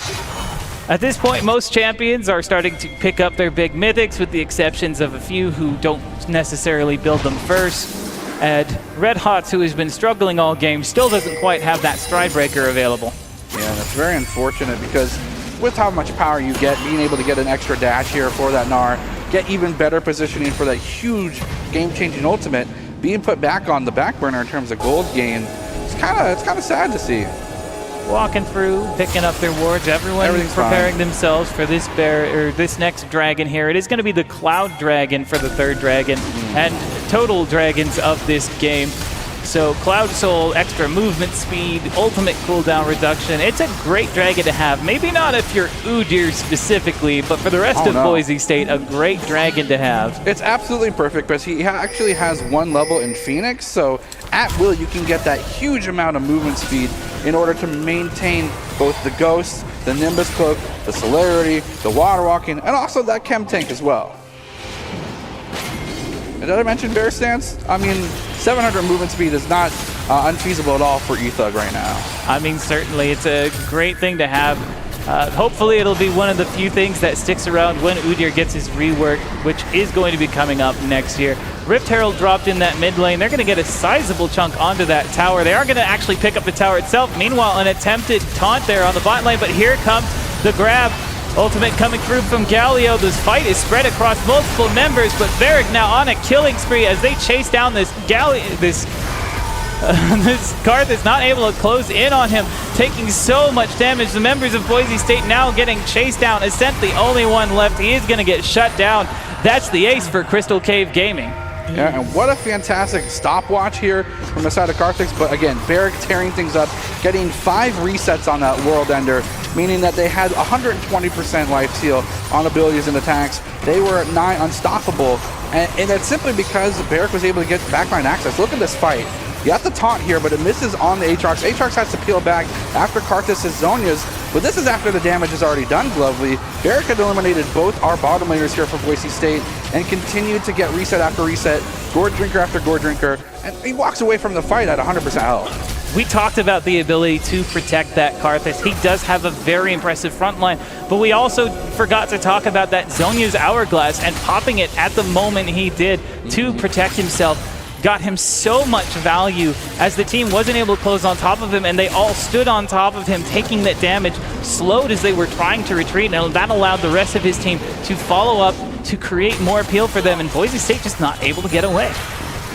At this point, most champions are starting to pick up their big mythics, with the exceptions of a few who don't necessarily build them first. And Red Hot, who has been struggling all game, still doesn't quite have that Stride Breaker available. Yeah, that's very unfortunate, because with how much power you get, being able to get an extra dash here for that Gnar, get even better positioning for that huge game-changing ultimate, being put back on the back burner in terms of gold gain, it's kind of sad to see. Walking through, picking up their wards, everyone's preparing themselves for this this next dragon here. It is going to be the Cloud Dragon for the third dragon, and total dragons of this game. So Cloud Soul, extra movement speed, ultimate cooldown reduction. It's a great dragon to have. Maybe not if you're Udyr specifically, but for the rest of Boise State, a great dragon to have. It's absolutely perfect, because he actually has one level in Phoenix, so at will you can get that huge amount of movement speed in order to maintain both the Ghost, the Nimbus Cloak, the Celerity, the Water Walking, and also that Chem Tank as well. And did I mention Bear Stance? I mean, 700 movement speed is not unfeasible at all for Ethug right now. I mean, certainly, it's a great thing to have. Hopefully, it'll be one of the few things that sticks around when Udyr gets his rework, which is going to be coming up next year. Rift Herald dropped in that mid lane. They're going to get a sizable chunk onto that tower. They are going to actually pick up the tower itself. Meanwhile, an attempted taunt there on the bot lane, but here comes the grab. Ultimate coming through from Galio. This fight is spread across multiple members, but Varric now on a killing spree as they chase down this this Karth is not able to close in on him, taking so much damage. The members of Boise State now getting chased down. Ascent the only one left. He is going to get shut down. That's the ace for Crystal Cave Gaming. Yeah, and what a fantastic stopwatch here from the side of Karthix. But again, Barrick tearing things up, getting 5 resets on that World Ender, meaning that they had 120% life steal on abilities and attacks. They were nigh unstoppable, and that's simply because Barrick was able to get backline access. Look at this fight. You have the taunt here, but it misses on the Aatrox. Aatrox has to peel back after Karthus' Zonias, but this is after the damage is already done globally. Barrick had eliminated both our bottom laners here for Boise State and continued to get reset after reset, Gore Drinker after Gore Drinker, and he walks away from the fight at 100% health. We talked about the ability to protect that Karthus. He does have a very impressive front line, but we also forgot to talk about that Zonia's Hourglass and popping it at the moment he did to protect himself. Got him so much value as the team wasn't able to close on top of him, and they all stood on top of him, taking that damage, slowed as they were trying to retreat, and that allowed the rest of his team to follow up to create more appeal for them, and Boise State just not able to get away.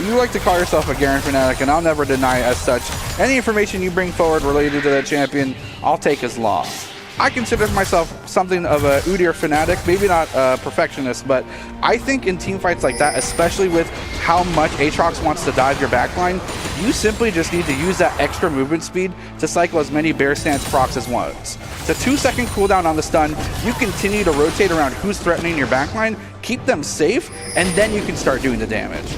You like to call yourself a Garen fanatic, and I'll never deny it as such. Any information you bring forward related to that champion, I'll take as law. I consider myself something of a Udyr fanatic, maybe not a perfectionist, but I think in team fights like that, especially with how much Aatrox wants to dive your backline, you simply just need to use that extra movement speed to cycle as many bear stance procs as once. It's a 2-second cooldown on the stun. You continue to rotate around who's threatening your backline, keep them safe, and then you can start doing the damage.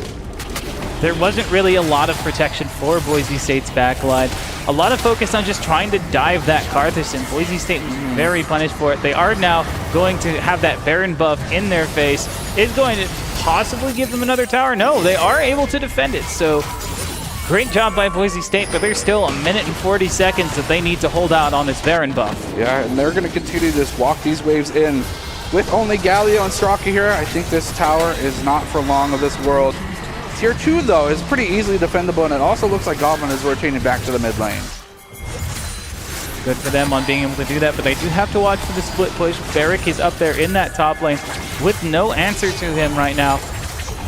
There wasn't really a lot of protection for Boise State's backline. A lot of focus on just trying to dive that Karthus, and Boise State was very punished for it. They are now going to have that Baron buff in their face. Is going to possibly give them another tower? No, they are able to defend it. So great job by Boise State, but there's still 1 minute and 40 seconds that they need to hold out on this Baron buff. Yeah, and they're going to continue to just walk these waves in. With only Galio and Straka here, I think this tower is not for long of this world. Tier 2, though, is pretty easily defendable, and it also looks like Goblin is rotating back to the mid lane. Good for them on being able to do that, but they do have to watch for the split push. Barrick is up there in that top lane with no answer to him right now.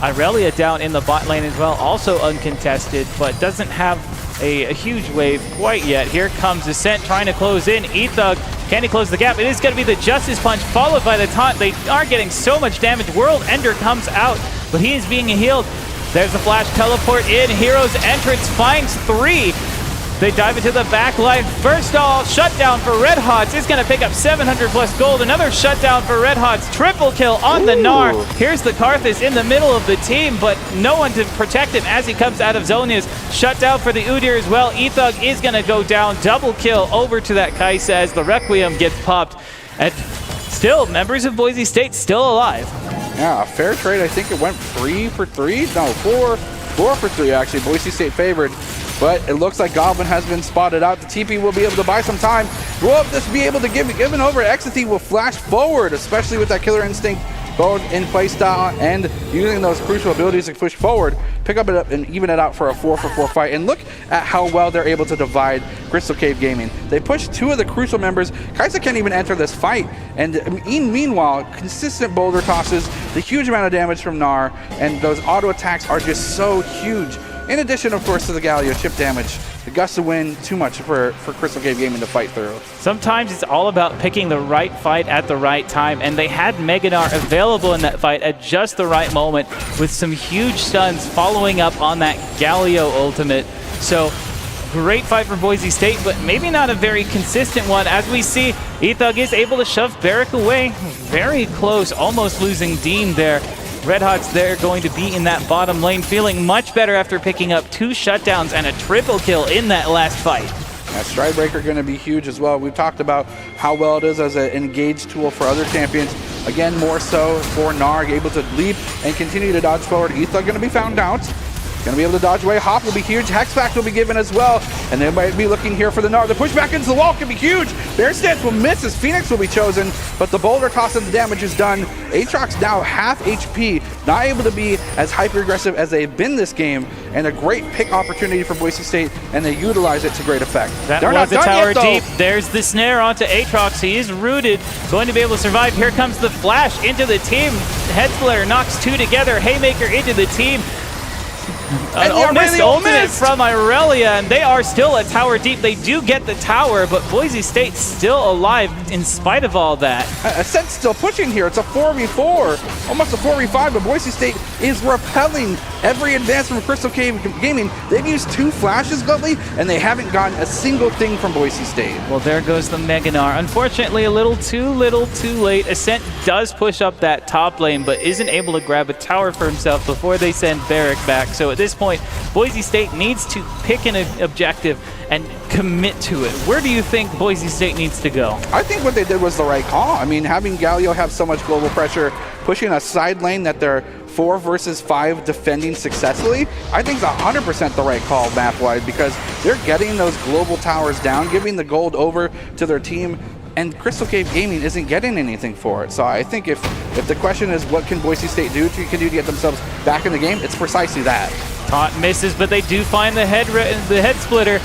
Irelia down in the bot lane as well, also uncontested, but doesn't have a huge wave quite yet. Here comes Ascent trying to close in. Ethug, can he close the gap? It is going to be the Justice Punch followed by the taunt. They are getting so much damage. World Ender comes out, but he is being healed. There's the flash teleport in. Hero's entrance finds 3. They dive into the back line. First all, shutdown for Red Hots is going to pick up 700 plus gold. Another shutdown for Red Hots. Triple kill on the Gnar. Here's the Karthus in the middle of the team, but no one to protect him as he comes out of Zhonya's. Shutdown for the Udyr as well. Ethug is going to go down. Double kill over to that Kai'Sa as the Requiem gets popped. And still, members of Boise State still alive. Yeah, a fair trade. I think it went 3 for 3. No, 4 for 3 actually. Boise State favored. But it looks like Goblin has been spotted out. The TP will be able to buy some time. Will this be able to give it over? Exathy will flash forward, especially with that Killer Instinct both in playstyle and using those crucial abilities to push forward, pick up it up and even it out for a 4-for-4 fight. And look at how well they're able to divide Crystal Cave Gaming. They push 2 of the crucial members. Kai'Sa can't even enter this fight. And meanwhile, consistent boulder tosses, the huge amount of damage from Gnar, and those auto attacks are just so huge. In addition, of course, to the Galio chip damage, the gust of wind, too much for Crystal Cave Gaming to fight through. Sometimes it's all about picking the right fight at the right time, and they had Mega Gnar available in that fight at just the right moment with some huge stuns following up on that Galio ultimate. So great fight for Boise State, but maybe not a very consistent one. As we see, Ethug is able to shove Barrick away. Very close, almost losing Dean there. Red Hots there going to be in that bottom lane, feeling much better after picking up 2 shutdowns and a triple kill in that last fight. That Stridebreaker going to be huge as well. We've talked about how well it is as an engaged tool for other champions. Again, more so for Gnar, able to leap and continue to dodge forward. Ethug going to be found out. Going to be able to dodge away. Hop will be huge. Hexpack will be given as well. And they might be looking here for the Gnar. The push back into the wall can be huge. Bear Stance will miss as Phoenix will be chosen, but the boulder toss and the damage is done. Aatrox now half HP, not able to be as hyper-aggressive as they've been this game, and a great pick opportunity for Boise State, and they utilize it to great effect. That was a tower deep. There's the snare onto Aatrox. He is rooted, going to be able to survive. Here comes the flash into the team. Head Splitter knocks 2 together. Haymaker into the team. An almost ultimate from Irelia, and they are still a tower deep. They do get the tower, but Boise State's still alive in spite of all that. Ascent's still pushing here. It's a 4v4, almost a 4v5, but Boise State is repelling every advance from Crystal Cave Gaming. They've used 2 flashes, Gluttly, and they haven't gotten a single thing from Boise State. Well, there goes the Mega Gnar. Unfortunately, a little too late. Ascent does push up that top lane, but isn't able to grab a tower for himself before they send Barrick back. So at this point, Boise State needs to pick an objective and commit to it. Where do you think Boise State needs to go? I think what they did was the right call. I mean, having Galio have so much global pressure, pushing a side lane that they're 4 versus 5 defending successfully, I think it's 100% the right call map-wide, because they're getting those global towers down, giving the gold over to their team, and Crystal Cave Gaming isn't getting anything for it. So I think if the question is what can Boise State do to get themselves back in the game, it's precisely that. Taunt misses, but they do find the head splitter.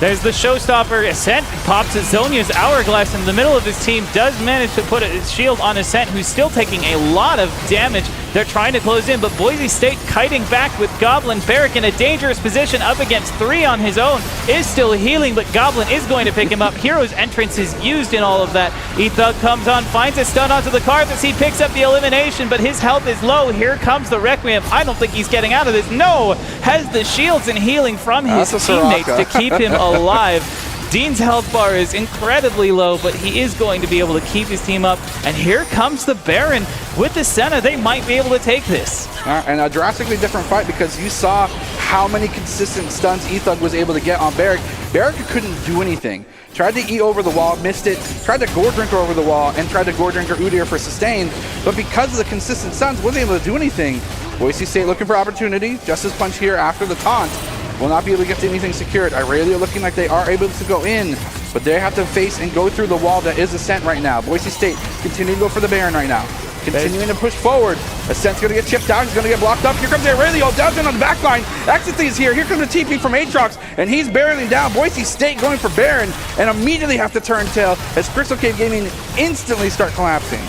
There's the showstopper. Ascent pops at Zhonya's Hourglass in the middle of his team, does manage to put a shield on Ascent, who's still taking a lot of damage. They're trying to close in, but Boise State kiting back with Goblin. Barrick in a dangerous position up against 3 on his own. Is still healing, but Goblin is going to pick him up. Hero's entrance is used in all of that. E-Thug comes on, finds a stun onto the Karthus. He picks up the elimination, but his health is low. Here comes the Requiem. I don't think he's getting out of this. No! Has the shields and healing from his teammates to keep him alive. Dean's health bar is incredibly low, but he is going to be able to keep his team up. And here comes the Baron with the Senna. They might be able to take this. And a drastically different fight because you saw how many consistent stuns E-Thug was able to get on Barrick. Barrick couldn't do anything. Tried to E over the wall, missed it. Tried to Gore Drinker over the wall and tried to Gore Drinker Udyr for sustain. But because of the consistent stuns, wasn't able to do anything. Boise State looking for opportunity. Justice Punch here after the taunt. Will not be able to get anything secured. Irelia looking like they are able to go in, but they have to face and go through the wall that is Ascent right now. Boise State continuing to go for the Baron right now. Continuing to push forward. Ascent's going to get chipped out. He's going to get blocked up. Here comes Irelia. Down on the back line. Ecstasy is here. Here comes the TP from Aatrox, and he's barreling down. Boise State going for Baron, and immediately have to turn tail as Crystal Cave Gaming instantly start collapsing.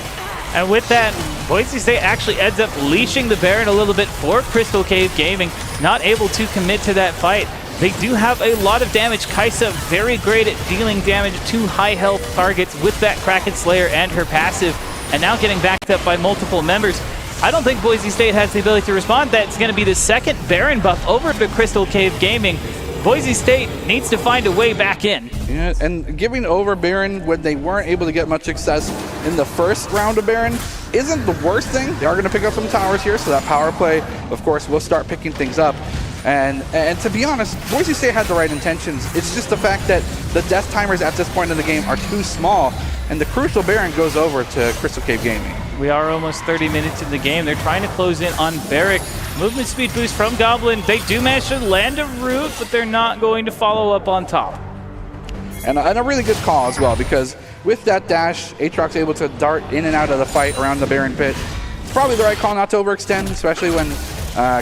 And with that, Boise State actually ends up leashing the Baron a little bit for Crystal Cave Gaming, not able to commit to that fight. They do have a lot of damage. Kaisa very great at dealing damage to high health targets with that Kraken Slayer and her passive, and now getting backed up by multiple members. I don't think Boise State has the ability to respond. That's going to be the second Baron buff over to Crystal Cave Gaming. Boise State needs to find a way back in. Yeah, and giving over Baron when they weren't able to get much success in the first round of Baron isn't the worst thing. They are going to pick up some towers here, so that power play, of course, will start picking things up. And to be honest, Boise State had the right intentions. It's just the fact that the death timers at this point in the game are too small, and the crucial Baron goes over to Crystal Cave Gaming. We are almost 30 minutes in the game. They're trying to close in on Barrick. Movement speed boost from Goblin. They do manage to land a root, but they're not going to follow up on top. And a really good call as well, because with that dash, Aatrox able to dart in and out of the fight around the Baron pit. It's probably the right call not to overextend, especially when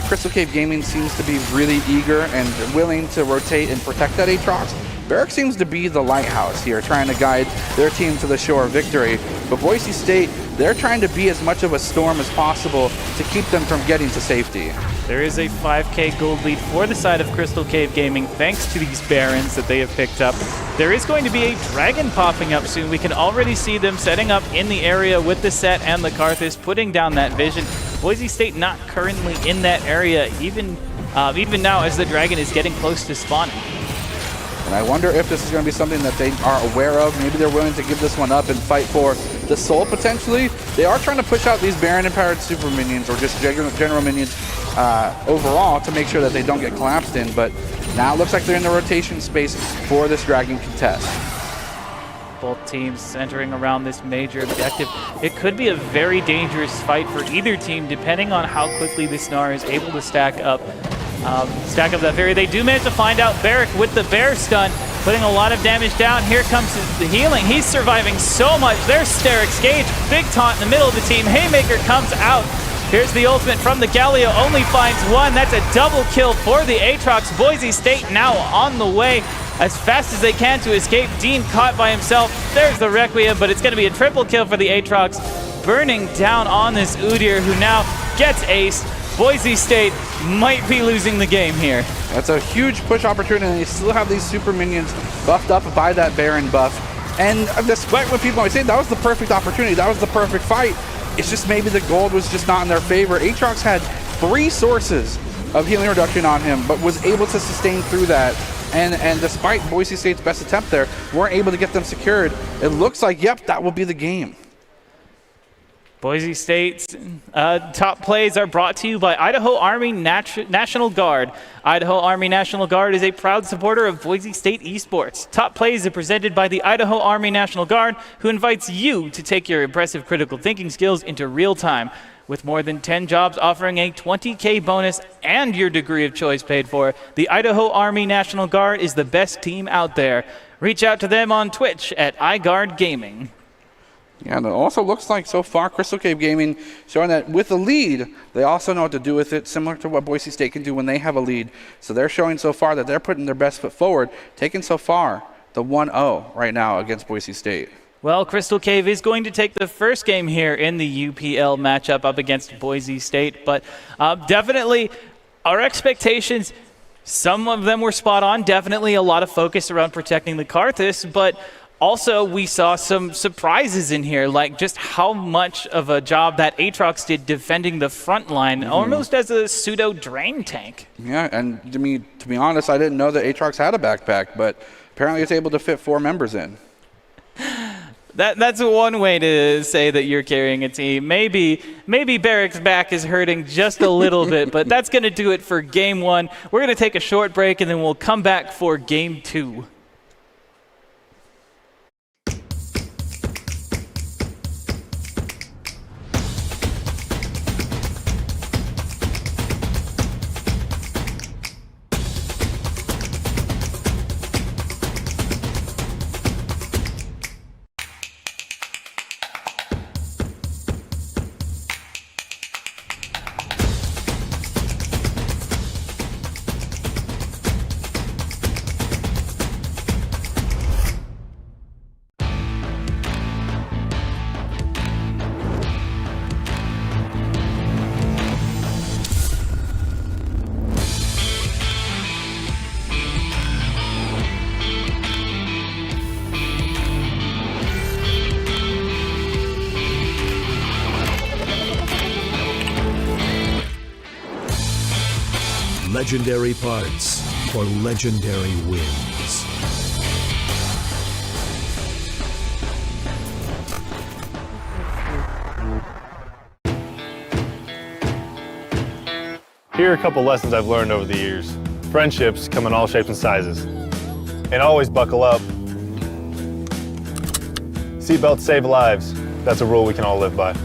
Crystal Cave Gaming seems to be really eager and willing to rotate and protect that Aatrox. Barrick seems to be the lighthouse here, trying to guide their team to the shore of victory. But Boise State, they're trying to be as much of a storm as possible to keep them from getting to safety. There is a 5K gold lead for the side of Crystal Cave Gaming thanks to these Barons that they have picked up. There is going to be a dragon popping up soon. We can already see them setting up in the area with the set and the Karthus, putting down that vision. Boise State not currently in that area, even now as the dragon is getting close to spawning. And I wonder if this is going to be something that they are aware of. Maybe they're willing to give this one up and fight for the soul potentially. They are trying to push out these Baron-empowered super minions or just general minions overall to make sure that they don't get collapsed in. But now it looks like they're in the rotation space for this dragon contest. Both teams centering around this major objective. It could be a very dangerous fight for either team depending on how quickly the Snar is able to stack up that Fairy. They do manage to find out Barrick with the bear stun, putting a lot of damage down. Here comes the healing. He's surviving so much. There's Sterix Gage, big taunt in the middle of the team. Haymaker comes out. Here's the ultimate from the Galio, only finds one. That's a double kill for the Aatrox. Boise State now on the way as fast as they can to escape. Dean caught by himself. There's the Requiem, but it's going to be a triple kill for the Aatrox, burning down on this Udyr, who now gets aced. Boise State might be losing the game here. That's a huge push opportunity. They still have these super minions buffed up by that Baron buff. And despite what people might say, that was the perfect opportunity. That was the perfect fight. It's just maybe the gold was just not in their favor. Aatrox had 3 sources of healing reduction on him, but was able to sustain through that. And despite Boise State's best attempt there, weren't able to get them secured. It looks like, yep, that will be the game. Boise State's top plays are brought to you by Idaho Army National Guard. Idaho Army National Guard is a proud supporter of Boise State esports. Top plays are presented by the Idaho Army National Guard, who invites you to take your impressive critical thinking skills into real time. With more than 10 jobs offering a $20K bonus and your degree of choice paid for, the Idaho Army National Guard is the best team out there. Reach out to them on Twitch at iGuardGaming. Yeah, and it also looks like so far Crystal Cave Gaming showing that with a lead, they also know what to do with it, similar to what Boise State can do when they have a lead. So they're showing so far that they're putting their best foot forward, taking so far the 1-0 right now against Boise State. Well, Crystal Cave is going to take the first game here in the UPL matchup up against Boise State, but definitely our expectations, some of them were spot on. Definitely a lot of focus around protecting the Karthus, but also we saw some surprises in here, like just how much of a job that Aatrox did defending the front line, almost as a pseudo drain tank. Yeah, and to be honest, I didn't know that Aatrox had a backpack, but apparently it's able to fit 4 members in. That's one way to say that you're carrying a team. Maybe Barrick's back is hurting just a little bit, but that's going to do it for Game 1. We're going to take a short break, and then we'll come back for Game 2. Legendary parts for legendary wins. Here are a couple lessons I've learned over the years. Friendships come in all shapes and sizes. And always buckle up. Seatbelts save lives. That's a rule we can all live by.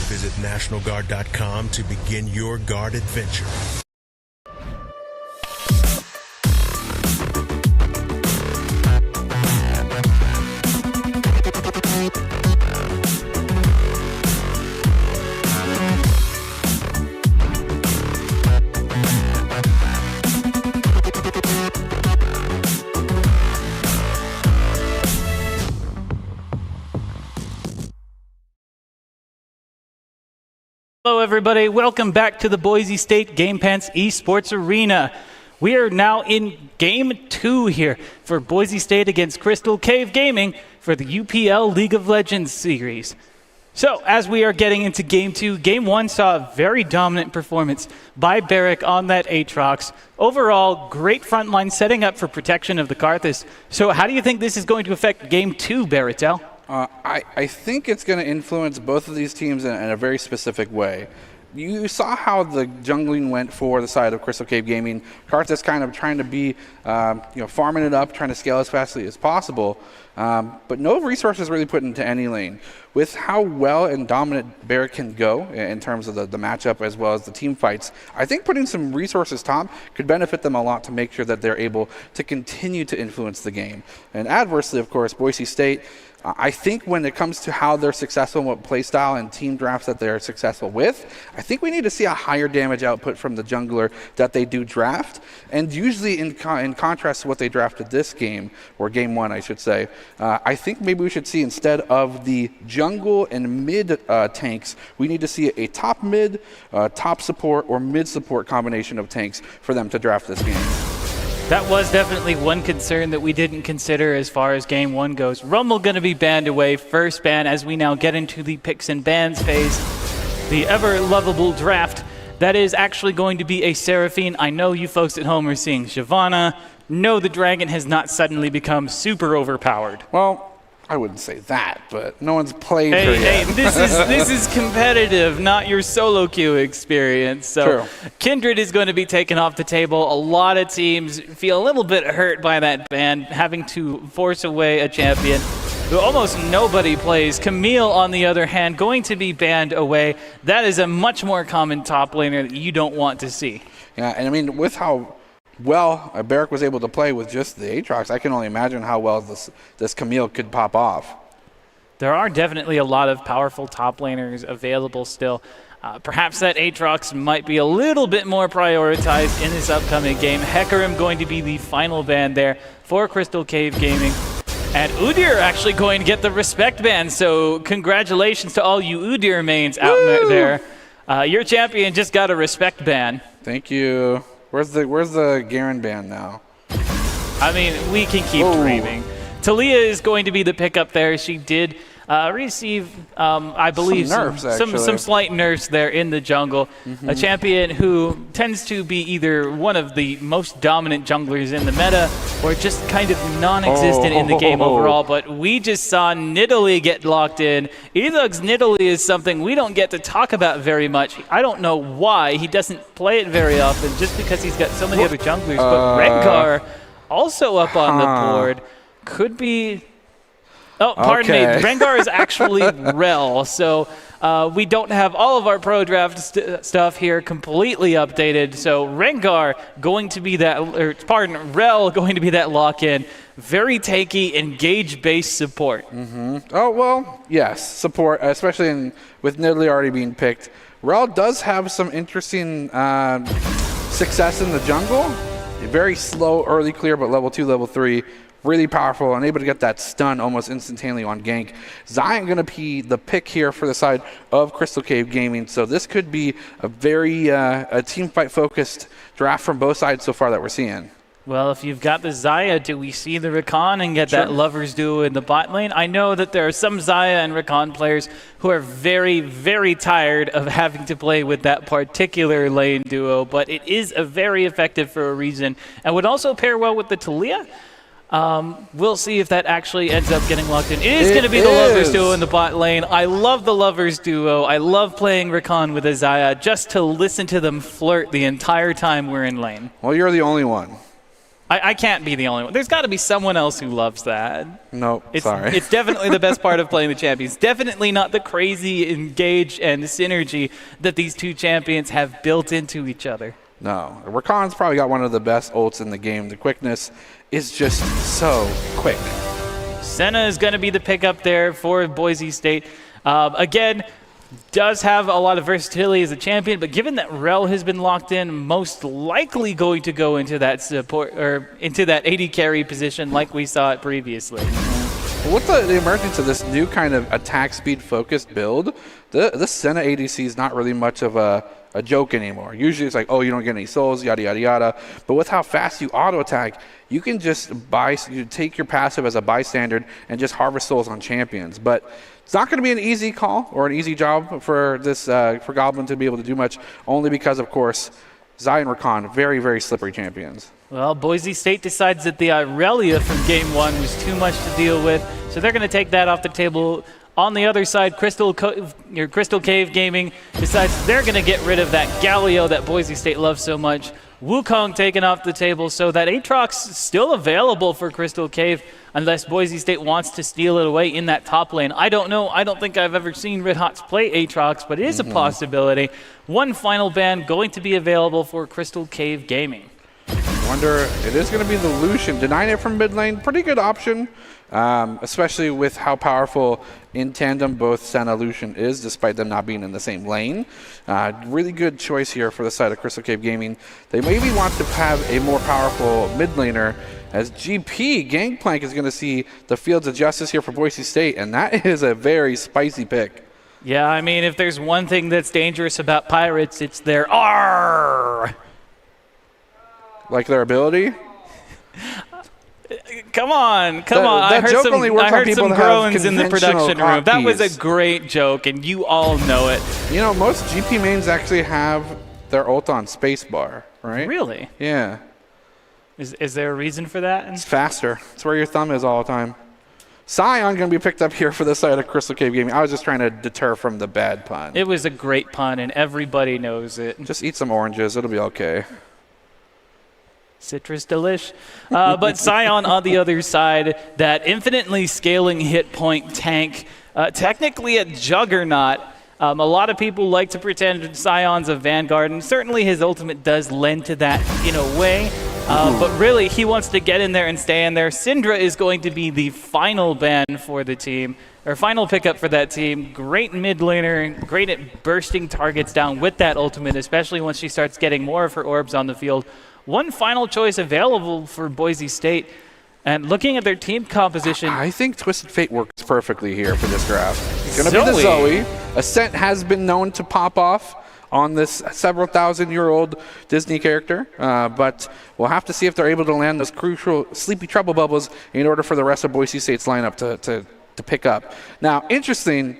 Visit NationalGuard.com to begin your guard adventure. Hello everybody, welcome back to the Boise State Game Pants Esports Arena. We are now in Game 2 here for Boise State against Crystal Cave Gaming for the UPL League of Legends series. So as we are getting into Game 2, Game 1 saw a very dominant performance by Barrick on that Aatrox. Overall, great frontline setting up for protection of the Karthus. So how do you think this is going to affect Game 2, Baratel? I think it's going to influence both of these teams in a very specific way. You saw how the jungling went for the side of Crystal Cave Gaming. Karthus kind of trying to be, farming it up, trying to scale as fastly as possible, but no resources really put into any lane. With how well and dominant Barrick can go in terms of the matchup as well as the team fights, I think putting some resources top could benefit them a lot to make sure that they're able to continue to influence the game. And adversely, of course, Boise State, I think when it comes to how they're successful and what playstyle and team drafts that they're successful with, I think we need to see a higher damage output from the jungler that they do draft. And usually in contrast to what they drafted this game, or Game 1 I should say, I think maybe we should see instead of the jungle and mid tanks, we need to see a top mid, top support, or mid support combination of tanks for them to draft this game. That was definitely one concern that we didn't consider as far as Game 1 goes. Rumble going to be banned away, first ban, as we now get into the picks and bans phase. The ever-lovable draft. That is actually going to be a Seraphine. I know you folks at home are seeing Shyvana. No, the dragon has not suddenly become super overpowered. Well, I wouldn't say that, but no one's played her Hey, yet. this is competitive, not your solo queue experience. So True. Kindred is going to be taken off the table. A lot of teams feel a little bit hurt by that ban, having to force away a champion who almost nobody plays. Camille, on the other hand, going to be banned away. That is a much more common top laner that you don't want to see. Yeah, and I mean, with how well Barrick was able to play with just the Aatrox, I can only imagine how well this Camille could pop off. There are definitely a lot of powerful top laners available still. Perhaps that Aatrox might be a little bit more prioritized in this upcoming game. Hecarim going to be the final ban there for Crystal Cave Gaming. And Udyr actually going to get the respect ban, so congratulations to all you Udyr mains out there. Your champion just got a respect ban. Thank you. Where's the Garen ban now? I mean, we can keep dreaming. Talia is going to be the pickup there. She did receive, I believe, some slight nerfs there in the jungle. A champion who tends to be either one of the most dominant junglers in the meta or just kind of non-existent in the game overall. But we just saw Nidalee get locked in. Elug's Nidalee is something we don't get to talk about very much. I don't know why. He doesn't play it very often just because he's got so many other junglers. But Rengar also up on the board. Could be... Oh, pardon me. Rengar is actually Rel, so we don't have all of our pro draft stuff here completely updated. So Rengar going to be that, or pardon, Rel going to be that lock-in. Very tanky, engage-based support. Oh, well, yes, support, especially with Nidalee already being picked. Rel does have some interesting success in the jungle. Very slow early clear, but level 2, level 3. Really powerful and able to get that stun almost instantaneously on gank. Zion going to be the pick here for the side of Crystal Cave Gaming. So this could be a very a team fight focused draft from both sides so far that we're seeing. Well, if you've got the Xayah, do we see the Rakan and get that lovers duo in the bot lane? I know that there are some Xayah and Rakan players who are very, very tired of having to play with that particular lane duo, but it is a very effective for a reason and would also pair well with the Talia. We'll see if that actually ends up getting locked in. It is going to be the lovers duo in the bot lane. I love the lovers duo. I love playing Rakan with Xayah just to listen to them flirt the entire time we're in lane. Well, you're the only one. I can't be the only one. There's got to be someone else who loves that. Nope, sorry. It's definitely the best part of playing the champions. Definitely not the crazy engage and synergy that these two champions have built into each other. No, Rakan's probably got one of the best ults in the game. The quickness is just so quick. Senna is going to be the pickup there for Boise State. Again, does have a lot of versatility as a champion, but given that Rel has been locked in, most likely going to go into that support or into that AD carry position like we saw it previously. With the emergence of this new kind of attack speed focused build, the Senna ADC is not really much of a joke anymore. Usually it's like, oh, you don't get any souls, yada, yada, yada. But with how fast you auto attack, you can just you take your passive as a bystander and just harvest souls on champions. But it's not going to be an easy call or an easy job for this for Goblin to be able to do much, only because, of course, Zion and Rakan, very, very slippery champions. Well, Boise State decides that the Irelia from Game 1 was too much to deal with, so they're going to take that off the table. On the other side, Crystal Cave Gaming decides they're going to get rid of that Galio that Boise State loves so much. Wukong taken off the table, so that Aatrox still available for Crystal Cave unless Boise State wants to steal it away in that top lane. I don't know. I don't think I've ever seen Red Hots play Aatrox, but it is a possibility. One final ban going to be available for Crystal Cave Gaming. Wonder, it is going to be the Lucian. Denying it from mid lane, pretty good option, especially with how powerful in tandem both Senna and Lucian is, despite them not being in the same lane. Really good choice here for the side of Crystal Cave Gaming. They maybe want to have a more powerful mid laner, as GP Gangplank is going to see the Fields of Justice here for Boise State, and that is a very spicy pick. Yeah, I mean, if there's one thing that's dangerous about Pirates, it's their R. Like their ability? Come on. I heard some groans in the production room. That was a great joke, and you all know it. You know, most GP mains actually have their ult on spacebar, right? Really? Yeah. Is there a reason for that? It's faster. It's where your thumb is all the time. Scion going to be picked up here for the side of Crystal Cave Gaming. I was just trying to deter from the bad pun. It was a great pun, and everybody knows it. Just eat some oranges. It'll be okay. Citrus delish. But Scion on the other side, that infinitely scaling hit point tank, technically a juggernaut. A lot of people like to pretend Scion's a Vanguard, and certainly his ultimate does lend to that in a way. But really, he wants to get in there and stay in there. Syndra is going to be the final ban for the team, or final pickup for that team. Great mid laner, great at bursting targets down with that ultimate, especially once she starts getting more of her orbs on the field. One final choice available for Boise State. And looking at their team composition, I think Twisted Fate works perfectly here for this draft. It's going to be the Zoe. Ascent has been known to pop off on this several thousand-year-old Disney character, but we'll have to see if they're able to land those crucial Sleepy Trouble bubbles in order for the rest of Boise State's lineup to pick up. Now, interesting,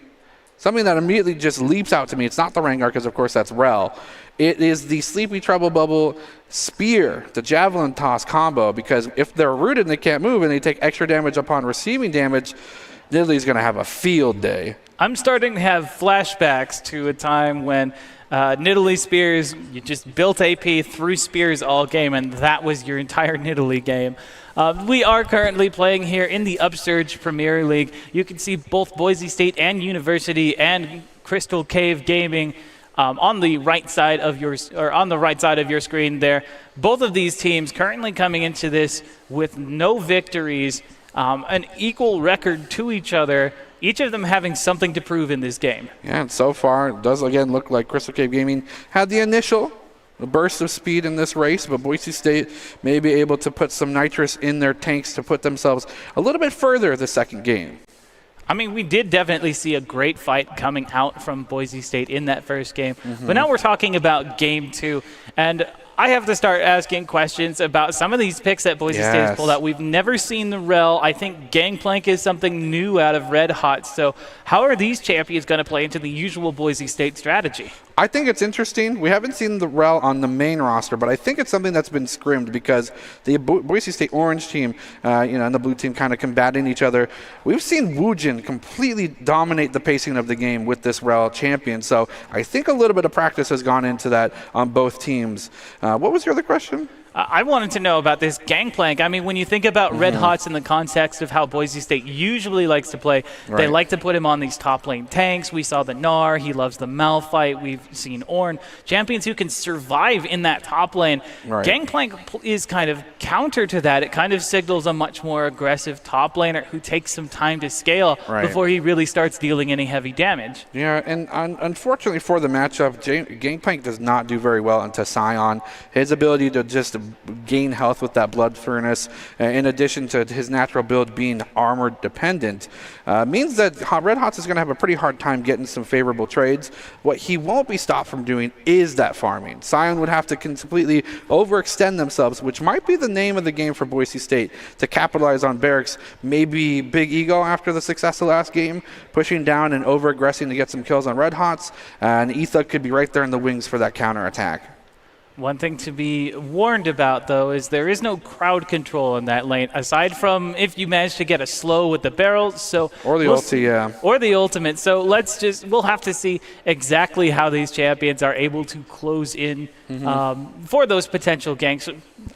something that immediately just leaps out to me, it's not the Rengar, because of course that's Rel. It is the Sleepy Trouble Bubble Spear, the Javelin Toss combo, because if they're rooted and they can't move and they take extra damage upon receiving damage, Nidalee's going to have a field day. I'm starting to have flashbacks to a time when Nidalee Spears, you just built AP through Spears all game, and that was your entire Nidalee game. We are currently playing here in the Upsurge Premier League. You can see both Boise State and University and Crystal Cave Gaming on the right side of your screen there. Both of these teams currently coming into this with no victories, an equal record to each other. Each of them having something to prove in this game. Yeah, and so far it does again look like Crystal Cave Gaming had the initial burst of speed in this race, but Boise State may be able to put some nitrous in their tanks to put themselves a little bit further the second game. I mean, we did definitely see a great fight coming out from Boise State in that first game. But now we're talking about game two. And I have to start asking questions about some of these picks that Boise State has pulled out. We've never seen the Rel. I think Gangplank is something new out of Red Hot. So how are these champions going to play into the usual Boise State strategy? I think it's interesting. We haven't seen the Rel on the main roster, but I think it's something that's been scrimmed because the Boise State orange team, and the blue team kind of combating each other. We've seen Woojin completely dominate the pacing of the game with this Rel champion. So I think a little bit of practice has gone into that on both teams. What was your other question? I wanted to know about this Gangplank. I mean, when you think about Red Hots in the context of how Boise State usually likes to play, they like to put him on these top lane tanks. We saw the Gnar. He loves the Malphite. We've seen Ornn. Champions who can survive in that top lane. Gangplank is kind of counter to that. It kind of signals a much more aggressive top laner who takes some time to scale before he really starts dealing any heavy damage. Yeah, and unfortunately for the matchup, Gangplank does not do very well into Scion. His ability to just gain health with that Blood Furnace, in addition to his natural build being armor dependent, means that Red Hots is going to have a pretty hard time getting some favorable trades. What he won't be stopped from doing is that farming. Scion would have to completely overextend themselves, which might be the name of the game for Boise State, to capitalize on Barrick's maybe big ego after the success of last game, pushing down and over-aggressing to get some kills on Red Hots, and Ethug could be right there in the wings for that counterattack. One thing to be warned about, though, is there is no crowd control in that lane, aside from if you manage to get a slow with the barrel. So or the ulti, yeah. Or the ultimate. So we'll have to see exactly how these champions are able to close in for those potential ganks.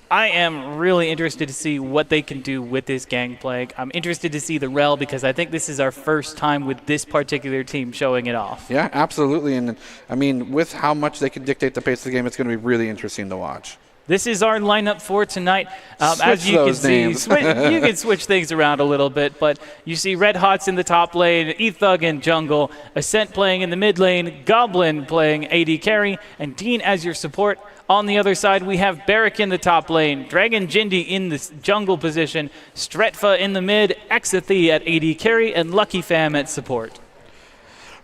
I am really interested to see what they can do with this Gangplank. I'm interested to see the Rel because I think this is our first time with this particular team showing it off. Yeah, absolutely. And I mean, with how much they can dictate the pace of the game, it's going to be really interesting to watch. This is our lineup for tonight. As you can see, you can switch things around a little bit, but you see Red Hots in the top lane, Ethug in jungle, Ascent playing in the mid lane, Goblin playing AD carry, and Dean as your support. On the other side, we have Barrick in the top lane, Dragon Jindy in the jungle position, Stretfa in the mid, Exathy at AD carry, and Lucky Fam at support.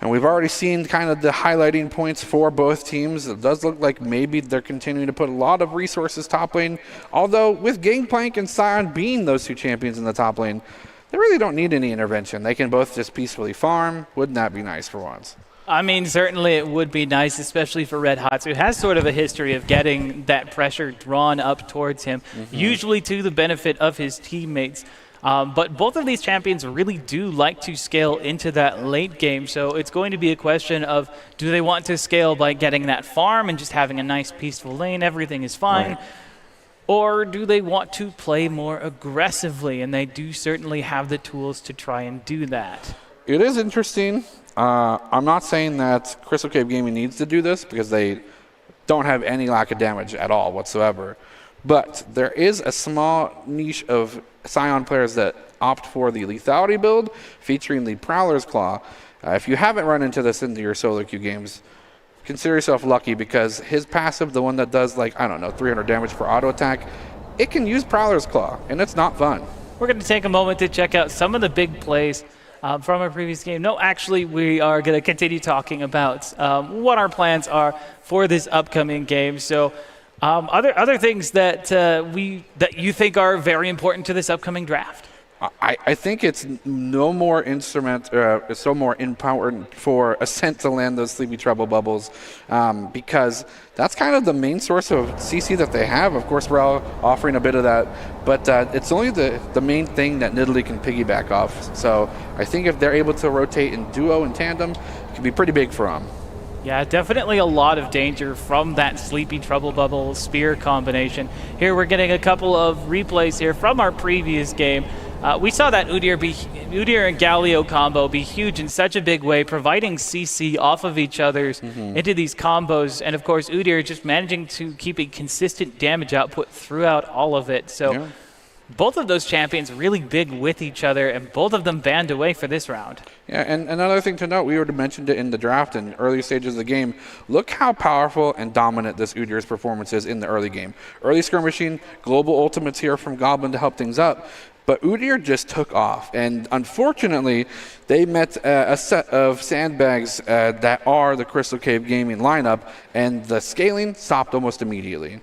And we've already seen kind of the highlighting points for both teams. It does look like maybe they're continuing to put a lot of resources top lane. Although with Gangplank and Scion being those two champions in the top lane, they really don't need any intervention. They can both just peacefully farm. Wouldn't that be nice for once? I mean, certainly it would be nice, especially for Red Hots, who has sort of a history of getting that pressure drawn up towards him, usually to the benefit of his teammates. But both of these champions really do like to scale into that late game, so it's going to be a question of, do they want to scale by getting that farm and just having a nice peaceful lane, everything is fine, Right. or do they want to play more aggressively? And they do certainly have the tools to try and do that. It is interesting. I'm not saying that Crystal Cave Gaming needs to do this because they don't have any lack of damage at all whatsoever. But there is a small niche of Scion players that opt for the lethality build featuring the Prowler's Claw. If you haven't run into this into your solo queue games, consider yourself lucky because his passive, the one that does like, I don't know, 300 damage per auto attack, it can use Prowler's Claw, and it's not fun. We're going to take a moment to check out some of the big plays from our previous game. No, actually, we are going to continue talking about what our plans are for this upcoming game. So other things that you think are very important to this upcoming draft? I think it's no more it's so more important for Ascent to land those Sleepy Trouble bubbles because that's kind of the main source of CC that they have. Of course, we're all offering a bit of that, but it's only the main thing that Nidalee can piggyback off. So I think if they're able to rotate in duo and tandem, it could be pretty big for them. Yeah, definitely a lot of danger from that Sleepy Trouble Bubble Spear combination. Here we're getting a couple of replays here from our previous game. We saw that Udyr and Galio combo be huge in such a big way, providing CC off of each other's into these combos. And of course, Udyr just managing to keep a consistent damage output throughout all of it. So Yeah. both of those champions really big with each other, and both of them banned away for this round. Yeah, and another thing to note, we already mentioned it in the draft and early stages of the game. Look how powerful and dominant this Udyr's performance is in the early game. Early skirmishing, global ultimates here from Goblin to help things up. But Udyr just took off, and unfortunately, they met a set of sandbags that are the Crystal Cave Gaming lineup, and the scaling stopped almost immediately.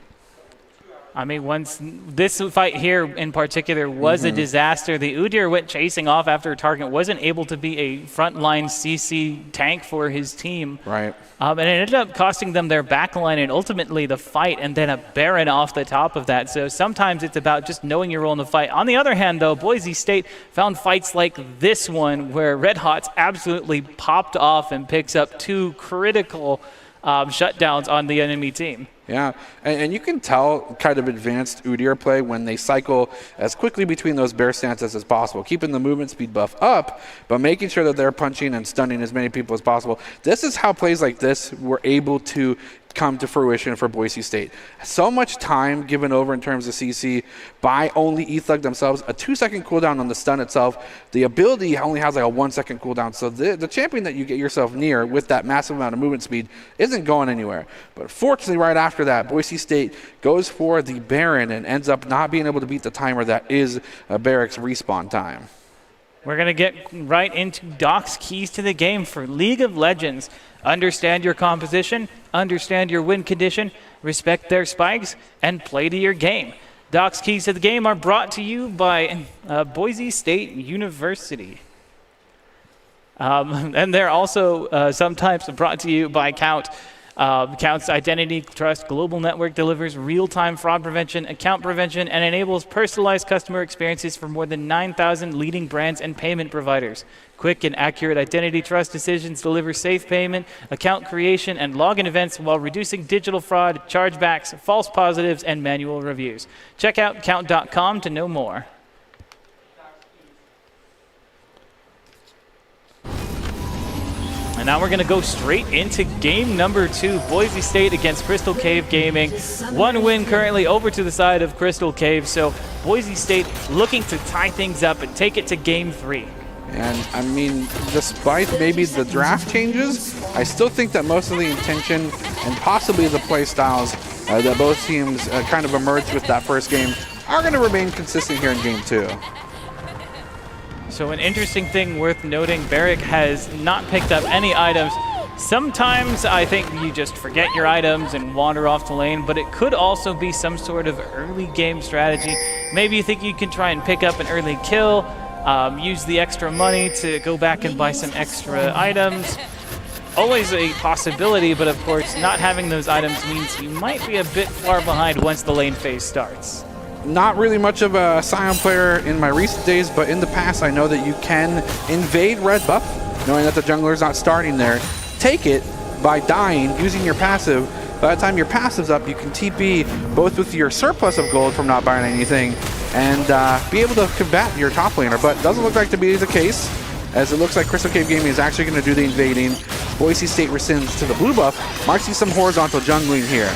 I mean, once this fight here in particular was a disaster, the Udyr went chasing off after a target, wasn't able to be a frontline CC tank for his team. Right. And it ended up costing them their backline and ultimately the fight, and then a Baron off the top of that. So sometimes it's about just knowing your role in the fight. On the other hand, though, Boise State found fights like this one where Red Hot's absolutely popped off and picks up two critical shutdowns on the enemy team. Yeah, and you can tell kind of advanced Udyr play when they cycle as quickly between those bear stances as possible, keeping the movement speed buff up, but making sure that they're punching and stunning as many people as possible. This is how plays like this were able to come to fruition for Boise State. So much time given over in terms of CC by only Ethug themselves, a 2-second cooldown on the stun itself. The ability only has like a 1-second cooldown, so the champion that you get yourself near with that massive amount of movement speed isn't going anywhere. But fortunately, right after that, Boise State goes for the Baron and ends up not being able to beat the timer that is Barrick's respawn time. We're going to get right into Doc's keys to the game for League of Legends. Understand your composition, understand your win condition, respect their spikes, and play to your game. Doc's keys to the game are brought to you by Boise State University. And they're also sometimes brought to you by Count. Count's Identity Trust Global Network delivers real-time fraud prevention, account prevention, and enables personalized customer experiences for more than 9,000 leading brands and payment providers. Quick and accurate identity trust decisions deliver safe payment, account creation, and login events while reducing digital fraud, chargebacks, false positives, and manual reviews. Check out count.com to know more. And now we're going to go straight into game number 2, Boise State against Crystal Cave Gaming. One win currently over to the side of Crystal Cave, so Boise State looking to tie things up and take it to game 3. And I mean, despite maybe the draft changes, I still think that most of the intention and possibly the play styles that both teams kind of emerged with that first game are going to remain consistent here in game 2. So an interesting thing worth noting, Barrick has not picked up any items. Sometimes I think you just forget your items and wander off the lane, but it could also be some sort of early game strategy. Maybe you think you can try and pick up an early kill, use the extra money to go back and buy some extra items. Always a possibility, but of course not having those items means you might be a bit far behind once the lane phase starts. not really much of a Scion player in my recent days, but in the past I know that you can invade red buff, knowing that the jungler's not starting there. Take it by dying, using your passive. By the time your passive's up, you can TP both with your surplus of gold from not buying anything and be able to combat your top laner. But it doesn't look like to be the case, as it looks like Crystal Cave Gaming is actually going to do the invading. Boise State rescinds to the blue buff. Might see some horizontal jungling here.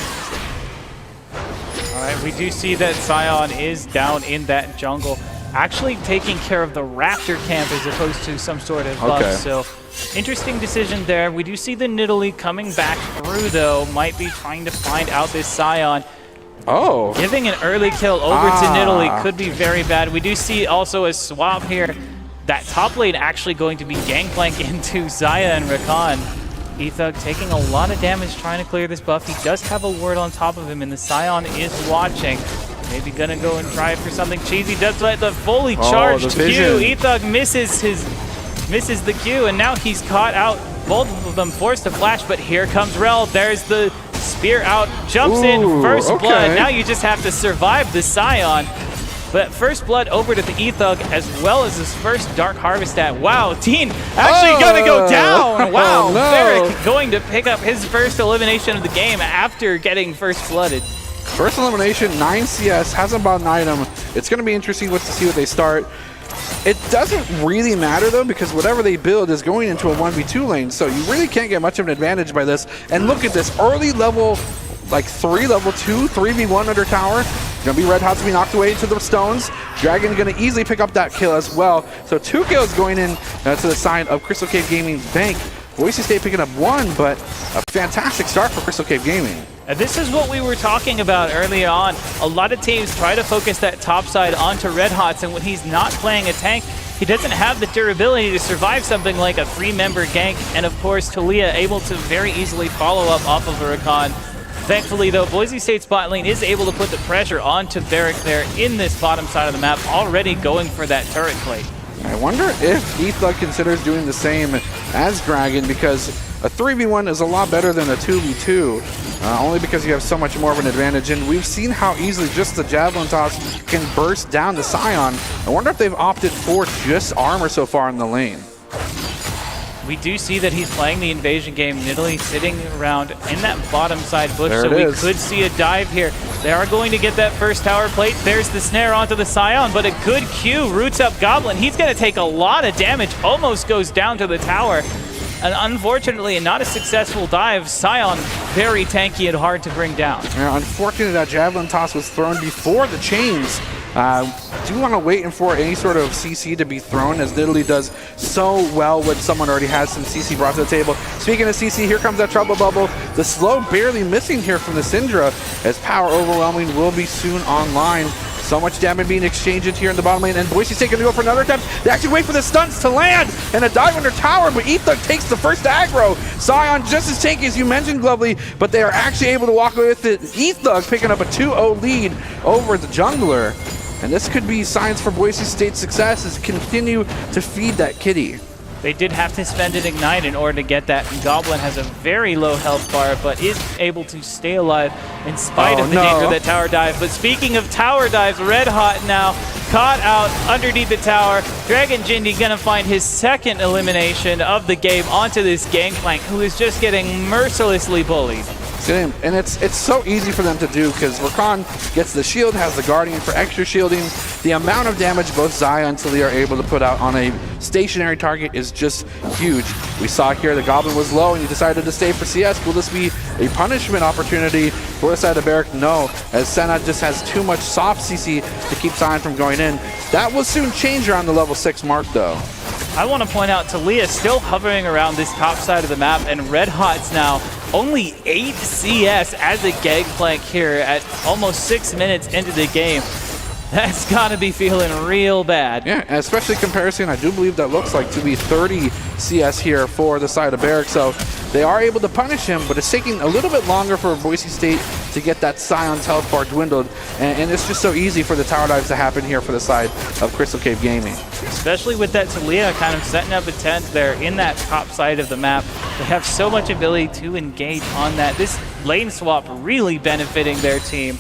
All right, we do see that Scion is down in that jungle, actually taking care of the Raptor camp as opposed to some sort of buff. Okay. So interesting decision there. We do see the Nidalee coming back through, though. Might be trying to find out this Scion. Oh. Giving an early kill over to Nidalee could be very bad. We do see also a swap here. That top lane actually going to be gangplank into Zaya and Rakan. Ethug taking a lot of damage trying to clear this buff. He does have a ward on top of him, and the Scion is watching. Maybe gonna go and try for something cheesy. Does let the fully charged Q. Ethug misses the Q, and now he's caught out. Both of them forced to flash, but here comes Rel. There's the spear out, jumps in, first blood. Now you just have to survive the Scion. But first blood over to the Ethug, as well as his first Dark Harvest stat. Wow, Dean actually gonna go down. Wow, Varric going to pick up his first elimination of the game after getting first blooded. First elimination, 9 CS, hasn't bought an item. It's going to be interesting to see what they start. It doesn't really matter, though, because whatever they build is going into a 1v2 lane, so you really can't get much of an advantage by this. And look at this early level, like 3, level 2, 3v1 under tower. Gonna be Red Hot to be knocked away into the stones. Dragon gonna easily pick up that kill as well. So 2 kills going in to the side of Crystal Cave Gaming's bank. Boise State picking up 1, but a fantastic start for Crystal Cave Gaming. And this is what we were talking about early on. A lot of teams try to focus that top side onto Red Hots, and when he's not playing a tank, he doesn't have the durability to survive something like a 3-member gank. And of course, Talia able to very easily follow up off of Rakan. Thankfully, though, Boise State's bot lane is able to put the pressure onto Varric there in this bottom side of the map, already going for that turret plate. I wonder if Ethug considers doing the same as Dragon, because a 3v1 is a lot better than a 2v2, only because you have so much more of an advantage. And we've seen how easily just the Javelin toss can burst down the Scion. I wonder if they've opted for just armor so far in the lane. We do see that he's playing the invasion game. Nidalee sitting around in that bottom side bush, so we could see a dive here. They are going to get that first tower plate. There's the snare onto the Scion, but a good Q roots up Goblin. He's going to take a lot of damage, almost goes down to the tower. And unfortunately, not a successful dive. Scion, very tanky and hard to bring down. Yeah, unfortunately, that Javelin toss was thrown before the chains. Do you want to wait for any sort of CC to be thrown, as Nidalee does so well when someone already has some CC brought to the table. Speaking of CC, here comes that Trouble Bubble. The slow barely missing here from the Syndra, as Power Overwhelming will be soon online. So much damage being exchanged here in the bottom lane, and Boise State going to go for another attempt. They actually wait for the stunts to land, and a dive under tower, but Ethug takes the first aggro. Scion just as tanky as you mentioned, Glovely, but they are actually able to walk away with it. Ethug picking up a 2-0 lead over the jungler. And this could be signs for Boise State's success as continue to feed that kitty. They did have to spend an Ignite in order to get that. And Goblin has a very low health bar, but is able to stay alive in spite of the danger of that tower dive. But speaking of tower dives, Red Hot now caught out underneath the tower. Dragon Jindy gonna find his second elimination of the game onto this Gangplank, who is just getting mercilessly bullied. And it's so easy for them to do, because Rakan gets the shield, has the Guardian for extra shielding. The amount of damage both Zaya and Talia are able to put out on a stationary target is just huge. We saw here the Goblin was low and he decided to stay for CS. Will this be a punishment opportunity for the side of Barrack? No, as Senna just has too much soft CC to keep Zion from going in. That will soon change around the level 6 mark, though. I want to point out Talia still hovering around this top side of the map, and Red Hot's now only 8 CS as a Gangplank here at almost 6 minutes into the game. That's got to be feeling real bad. Yeah, and especially comparison, I do believe that looks like to be 30 CS here for the side of Barrack. So they are able to punish him, but it's taking a little bit longer for Boise State to get that Scion's health bar dwindled. And it's just so easy for the tower dives to happen here for the side of Crystal Cave Gaming. Especially with that Talia kind of setting up a tent there in that top side of the map. They have so much ability to engage on that. This lane swap really benefiting their team.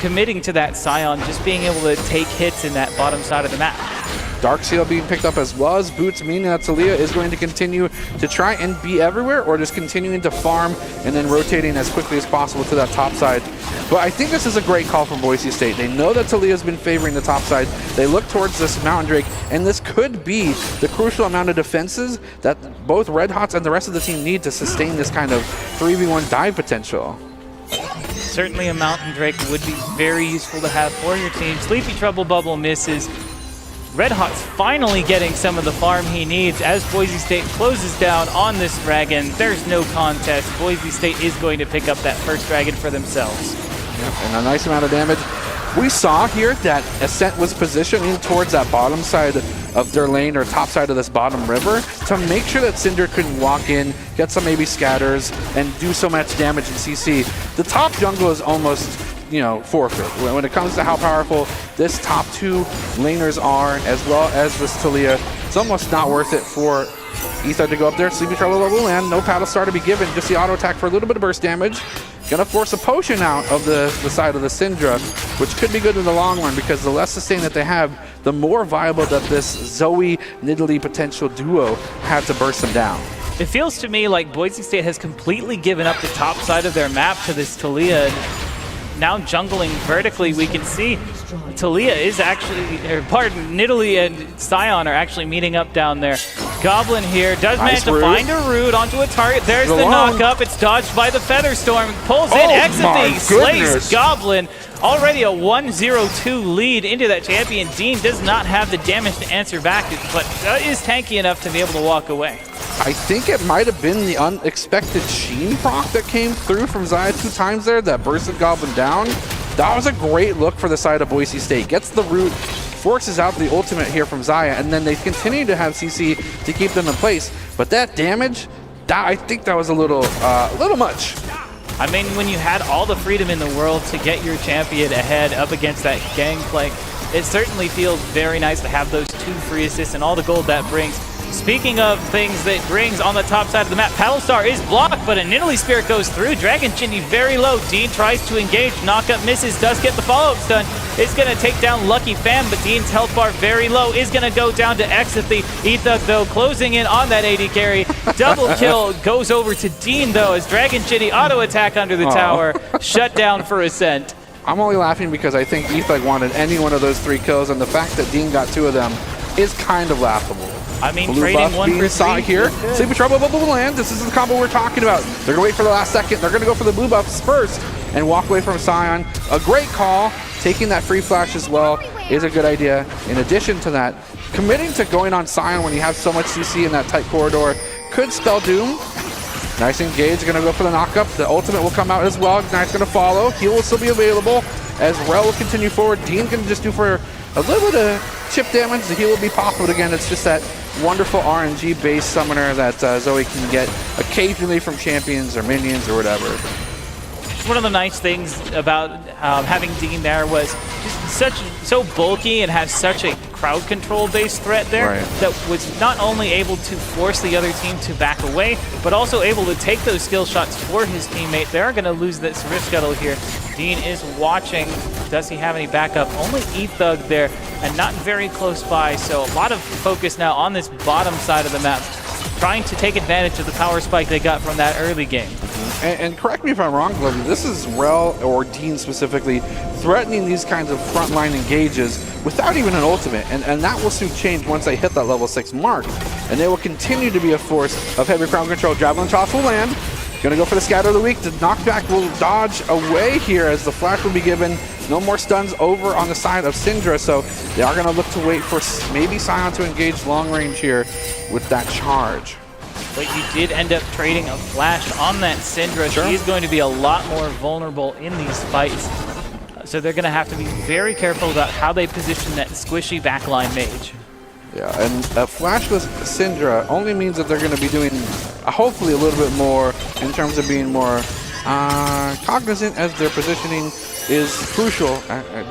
committing to that Scion, just being able to take hits in that bottom side of the map. Dark Seal being picked up as well as Boots, meaning that Taliyah is going to continue to try and be everywhere, or just continuing to farm and then rotating as quickly as possible to that top side. But I think this is a great call from Boise State. They know that Taliyah's been favoring the top side. They look towards this Mountain Drake, and this could be the crucial amount of defenses that both Red Hots and the rest of the team need to sustain this kind of 3v1 dive potential. Certainly a Mountain Drake would be very useful to have for your team. Sleepy Trouble Bubble misses. Red Hot's finally getting some of the farm he needs as Boise State closes down on this dragon. There's no contest. Boise State is going to pick up that first dragon for themselves. Yep, and a nice amount of damage. We saw here that Ascent was positioning towards that bottom side of their lane, or top side of this bottom river, to make sure that Cinder couldn't walk in, get some maybe scatters, and do so much damage in CC. The top jungle is almost, forfeit. When it comes to how powerful this top two laners are, as well as this Taliyah, it's almost not worth it for Ether to go up there. Sleepy Trouble level land, no paddle star to be given, just the auto attack for a little bit of burst damage. Gonna force a potion out of the side of the Syndra, which could be good in the long run, because the less sustain that they have, the more viable that this Zoe Nidalee potential duo have to burst them down. It feels to me like Boise State has completely given up the top side of their map to this Taliyah. Now jungling vertically, we can see Taliyah is actually, Nidalee and Scion are actually meeting up down there. Goblin here does manage to find a root onto a target. There's the knock-up. It's dodged by the Featherstorm. Pulls in Exathy, slays Goblin. Already a 1-0-2 lead into that champion. Dean does not have the damage to answer back, but is tanky enough to be able to walk away. I think it might have been the unexpected Sheen proc that came through from Xayah 2 times there that bursted Goblin down. That was a great look for the side of Boise State. Gets the root, forces out the ultimate here from Xayah, and then they continue to have CC to keep them in place. But that damage, I think that was a little much. I mean, when you had all the freedom in the world to get your champion ahead up against that gangplank, it certainly feels very nice to have those 2 free assists and all the gold that brings. Speaking of things that brings on the top side of the map, Paddlestar is blocked, but a Nidalee Spirit goes through. Dragon Chitney very low. Dean tries to engage. Knockup misses. Does get the follow-up stun. It's going to take down Lucky Fan, but Dean's health bar very low. Is going to go down to Exathy. Ethug, though, closing in on that AD carry. Double kill goes over to Dean, though, as Dragon Chitney auto attack under the tower. Shut down for Ascent. I'm only laughing because I think Ethug wanted any one of those 3 kills, and the fact that Dean got 2 of them is kind of laughable. I mean, Blue trading 1 for 3 here. Sleepy Trouble Bubble land. This is the combo we're talking about. They're gonna wait for the last second. They're gonna go for the blue buffs first and walk away from Scion. A great call. Taking that free flash as well is a good idea. In addition to that, committing to going on Scion when you have so much CC in that tight corridor could spell doom. Nice engage, gonna go for the knockup. The ultimate will come out as well. Knight's gonna follow. Heal will still be available as Rel will continue forward. Dean can just do for a little bit of chip damage. The heal will be popped, but again, it's just that wonderful RNG-based summoner that Zoe can get occasionally from champions or minions or whatever. One of the nice things about having Dean there was just so bulky and has such a crowd control based threat there that was not only able to force the other team to back away, but also able to take those skill shots for his teammate. They're going to lose this Rift Scuttle here. Dean is watching. Does he have any backup? Only Ethug there, and not very close by, so a lot of focus now on this bottom side of the map, trying to take advantage of the power spike they got from that early game. And correct me if I'm wrong, Glovey, this is Rel, or Dean specifically, threatening these kinds of frontline engages without even an ultimate, and that will soon change once they hit that level 6 mark, and they will continue to be a force of heavy crowd control. Javelin Toss will land. Gonna go for the Scatter of the Week. The knockback will dodge away here as the flash will be given. No more stuns over on the side of Syndra, so they are gonna look to wait for maybe Scion to engage long range here with that charge. But you did end up trading a flash on that Syndra. Sure. She's going to be a lot more vulnerable in these fights. So they're going to have to be very careful about how they position that squishy backline mage. Yeah, and a flashless Syndra only means that they're going to be doing hopefully a little bit more in terms of being more cognizant as their positioning is crucial.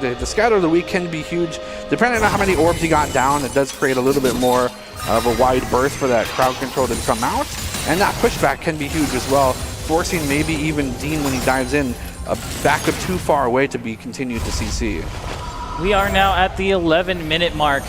The Scatter of the Week can be huge. Depending on how many orbs you got down, it does create a little bit more of a wide berth for that crowd control to come out. And that pushback can be huge as well, forcing maybe even Dean when he dives in a backup too far away to be continued to CC. We are now at the 11-minute mark.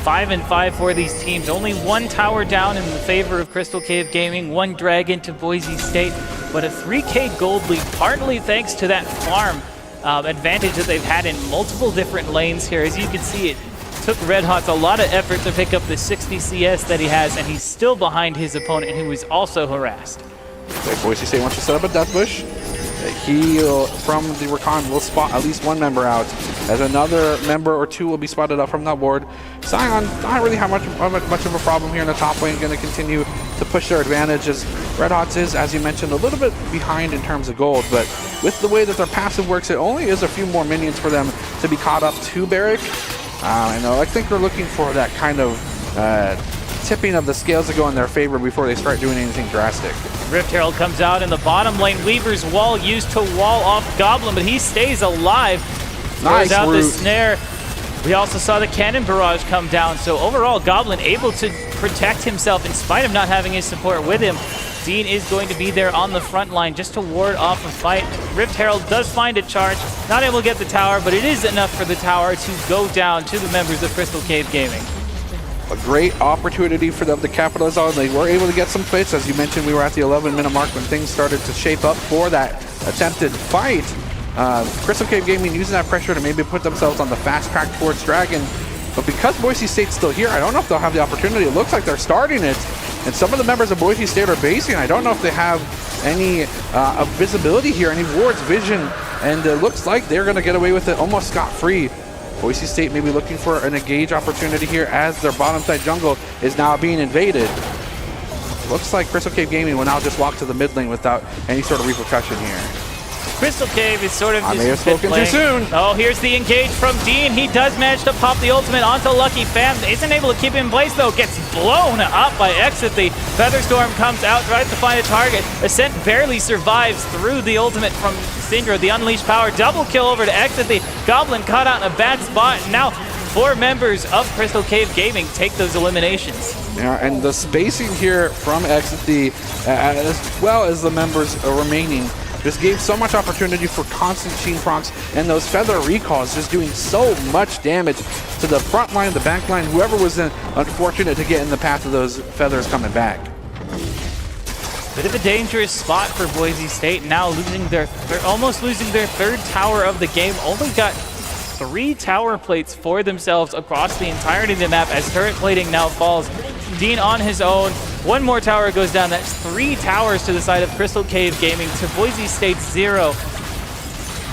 5-5 for these teams. Only one tower down in the favor of Crystal Cave Gaming, one dragon to Boise State, but a 3K gold lead, partly thanks to that farm advantage that they've had in multiple different lanes here. As you can see, it took Red Hot's a lot of effort to pick up the 60 CS that he has, and he's still behind his opponent, who is also harassed. Okay, Boise State wants to set up a death bush. He from the Recon will spot at least one member out, as another member or two will be spotted up from that board. Sion not really have much of a problem here in the top lane, going to continue to push their advantages. Red Hots is, as you mentioned, a little bit behind in terms of gold, but with the way that their passive works, it only is a few more minions for them to be caught up to Barrick. I think they're looking for that kind of tipping of the scales to go in their favor before they start doing anything drastic. Rift Herald comes out in the bottom lane. Weaver's wall used to wall off Goblin, but he stays alive. Nice throws out route. the snare. We also saw the cannon barrage come down, so overall Goblin able to protect himself in spite of not having his support with him. Dean is going to be there on the front line just to ward off a fight. Rift Herald does find a charge, not able to get the tower, but it is enough for the tower to go down to the members of Crystal Cave Gaming. A great opportunity for them to capitalize on. They were able to get some plates. As you mentioned, we were at the 11-minute mark when things started to shape up for that attempted fight. Crystal Cave Gaming using that pressure to maybe put themselves on the fast track towards Dragon. But because Boise State's still here, I don't know if they'll have the opportunity. It looks like they're starting it. And some of the members of Boise State are basing. I don't know if they have any visibility here, any wards, vision. And it looks like they're going to get away with it almost scot-free. Boise State may be looking for an engage opportunity here as their bottom side jungle is now being invaded. Looks like Crystal Cave Gaming will now just walk to the mid lane without any sort of repercussion here. Crystal Cave is sort of just I may have spoken too soon. Oh, here's the engage from Dean. He does manage to pop the ultimate onto Lucky Fam. Isn't able to keep it in place, though. Gets blown up by Exithy. Featherstorm comes out, tries to find a target. Ascent barely survives through the ultimate from Syndra. The unleashed power. Double kill over to Exithy. Goblin caught out in a bad spot. Now, 4 members of Crystal Cave Gaming take those eliminations. Yeah, and the spacing here from Exithy, as well as the members remaining, just gave so much opportunity for constant Sheen procs, and those feather recalls just doing so much damage to the front line, the back line, whoever was unfortunate to get in the path of those feathers coming back. Bit of a dangerous spot for Boise State, now losing they're almost losing their 3rd tower of the game. Only got 3 tower plates for themselves across the entirety of the map as turret plating now falls. Dean on his own. 1 more tower goes down. That's 3 towers to the side of Crystal Cave Gaming to Boise State 0.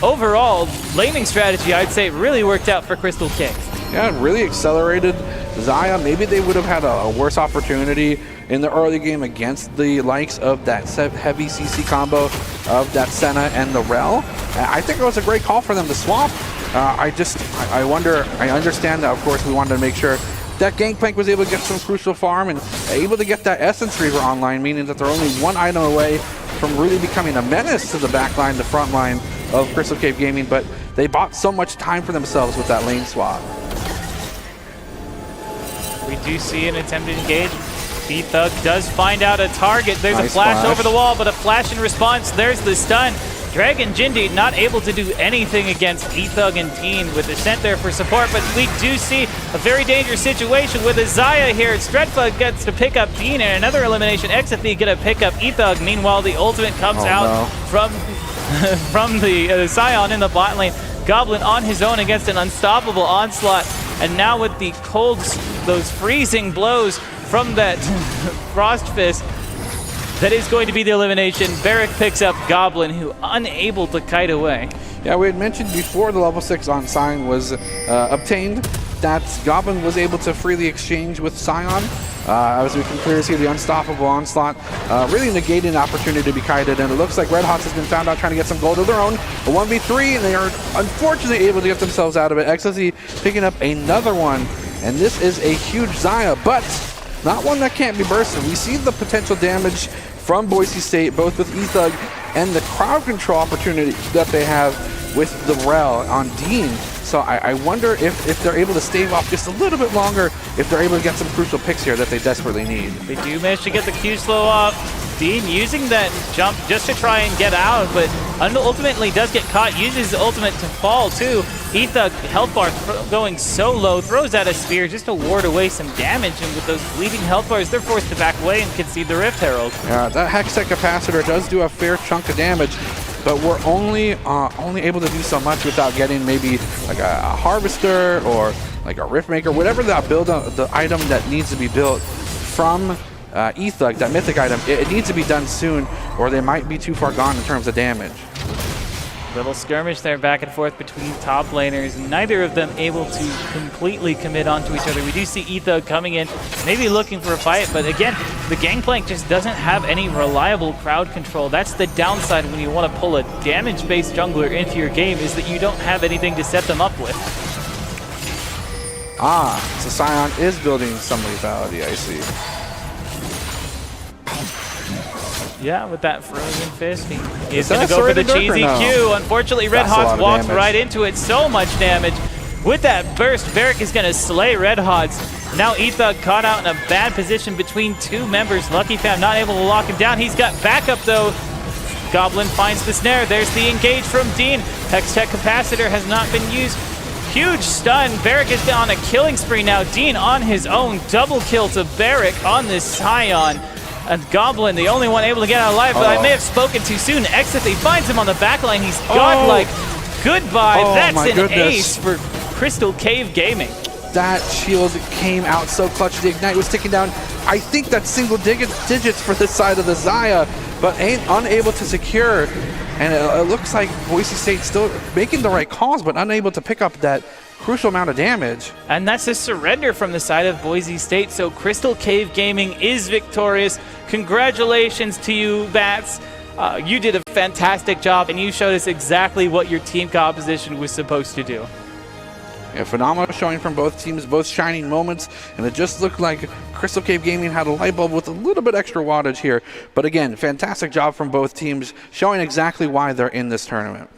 Overall, laning strategy, I'd say, really worked out for Crystal Cave. Yeah, really accelerated Xayah. Maybe they would have had a worse opportunity in the early game against the likes of that heavy CC combo of that Senna and the Rel. I think it was a great call for them to swap. I wonder, I understand that, of course, we wanted to make sure that Gangplank was able to get some crucial farm and able to get that Essence Reaver online, meaning that they're only 1 item away from really becoming a menace to the back line, the front line of Crystal Cave Gaming, but they bought so much time for themselves with that lane swap. We do see an attempted engage. B-Thug does find out a target. There's Nice a flash flash over the wall, but a flash in response. There's the stun. Dragon Jindy not able to do anything against B-Thug and Teen with Ascent there for support, but we do see a very dangerous situation with a Xayah here. Stredfug gets to pick up Dean, and another elimination. Exithy gonna pick up E-Thug. Meanwhile, the ultimate comes out from the Scion in the bot lane. Goblin on his own against an unstoppable onslaught, and now with the cold, those freezing blows from that Frost Fist, that is going to be the elimination. Barrick picks up Goblin, who unable to kite away. Yeah, we had mentioned before the level 6 on Scion was obtained that Goblin was able to freely exchange with Scion. As we can clearly see, the unstoppable onslaught really negating an opportunity to be kited, and it looks like Red Hots has been found out trying to get some gold of their own. A 1v3, and they are unfortunately able to get themselves out of it. XSE picking up another one, and this is a huge Xayah, but not one that can't be bursted. We see the potential damage from Boise State, both with E-Thug and the crowd control opportunity that they have with the Rel on Dean. So I wonder if they're able to stave off just a little bit longer, if they're able to get some crucial picks here that they desperately need. They do manage to get the Q slow off. Dean using that jump just to try and get out, but ultimately does get caught, uses the ultimate to fall too. Ethug, health bar going so low, throws out a spear just to ward away some damage, and with those bleeding health bars, they're forced to back away and concede the Rift Herald. Yeah, that Hextech capacitor does do a fair chunk of damage, but we're only able to do so much without getting maybe like a harvester or like a rift maker, whatever that build, the item that needs to be built from Ethug, that mythic item. It needs to be done soon, or they might be too far gone in terms of damage. Little skirmish there back and forth between top laners, neither of them able to completely commit onto each other. We do see Ethug coming in, maybe looking for a fight, but again, the Gangplank just doesn't have any reliable crowd control. That's the downside when you want to pull a damage-based jungler into your game, is that you don't have anything to set them up with. So Sion is building some lethality, I see. Yeah, with that Frozen Fist, he's going to go for the cheesy Q. Unfortunately, Red Hots walks right into it. So much damage. With that burst, Varric is going to slay Red Hots. Now Ethug caught out in a bad position between two members. Lucky Fam not able to lock him down. He's got backup, though. Goblin finds the snare. There's the engage from Dean. Hextech Capacitor has not been used. Huge stun. Varric is on a killing spree now. Dean on his own. Double kill to Varric on this Scion. And Goblin, the only one able to get out alive, but I may have spoken too soon. Exit, he finds him on the back line. He's godlike. Goodbye. That's an ace for Crystal Cave Gaming. That shield came out so clutch. The Ignite was ticking down. I think that's single digits for this side of the Xayah, but unable to secure. And it looks like Boise State still making the right calls, but unable to pick up that crucial amount of damage. And that's a surrender from the side of Boise State. So Crystal Cave Gaming is victorious. Congratulations to you, Bats. You did a fantastic job, and you showed us exactly what your team composition was supposed to do. Yeah, phenomenal showing from both teams, both shining moments, and it just looked like Crystal Cave Gaming had a light bulb with a little bit extra wattage here. But again, fantastic job from both teams, showing exactly why they're in this tournament.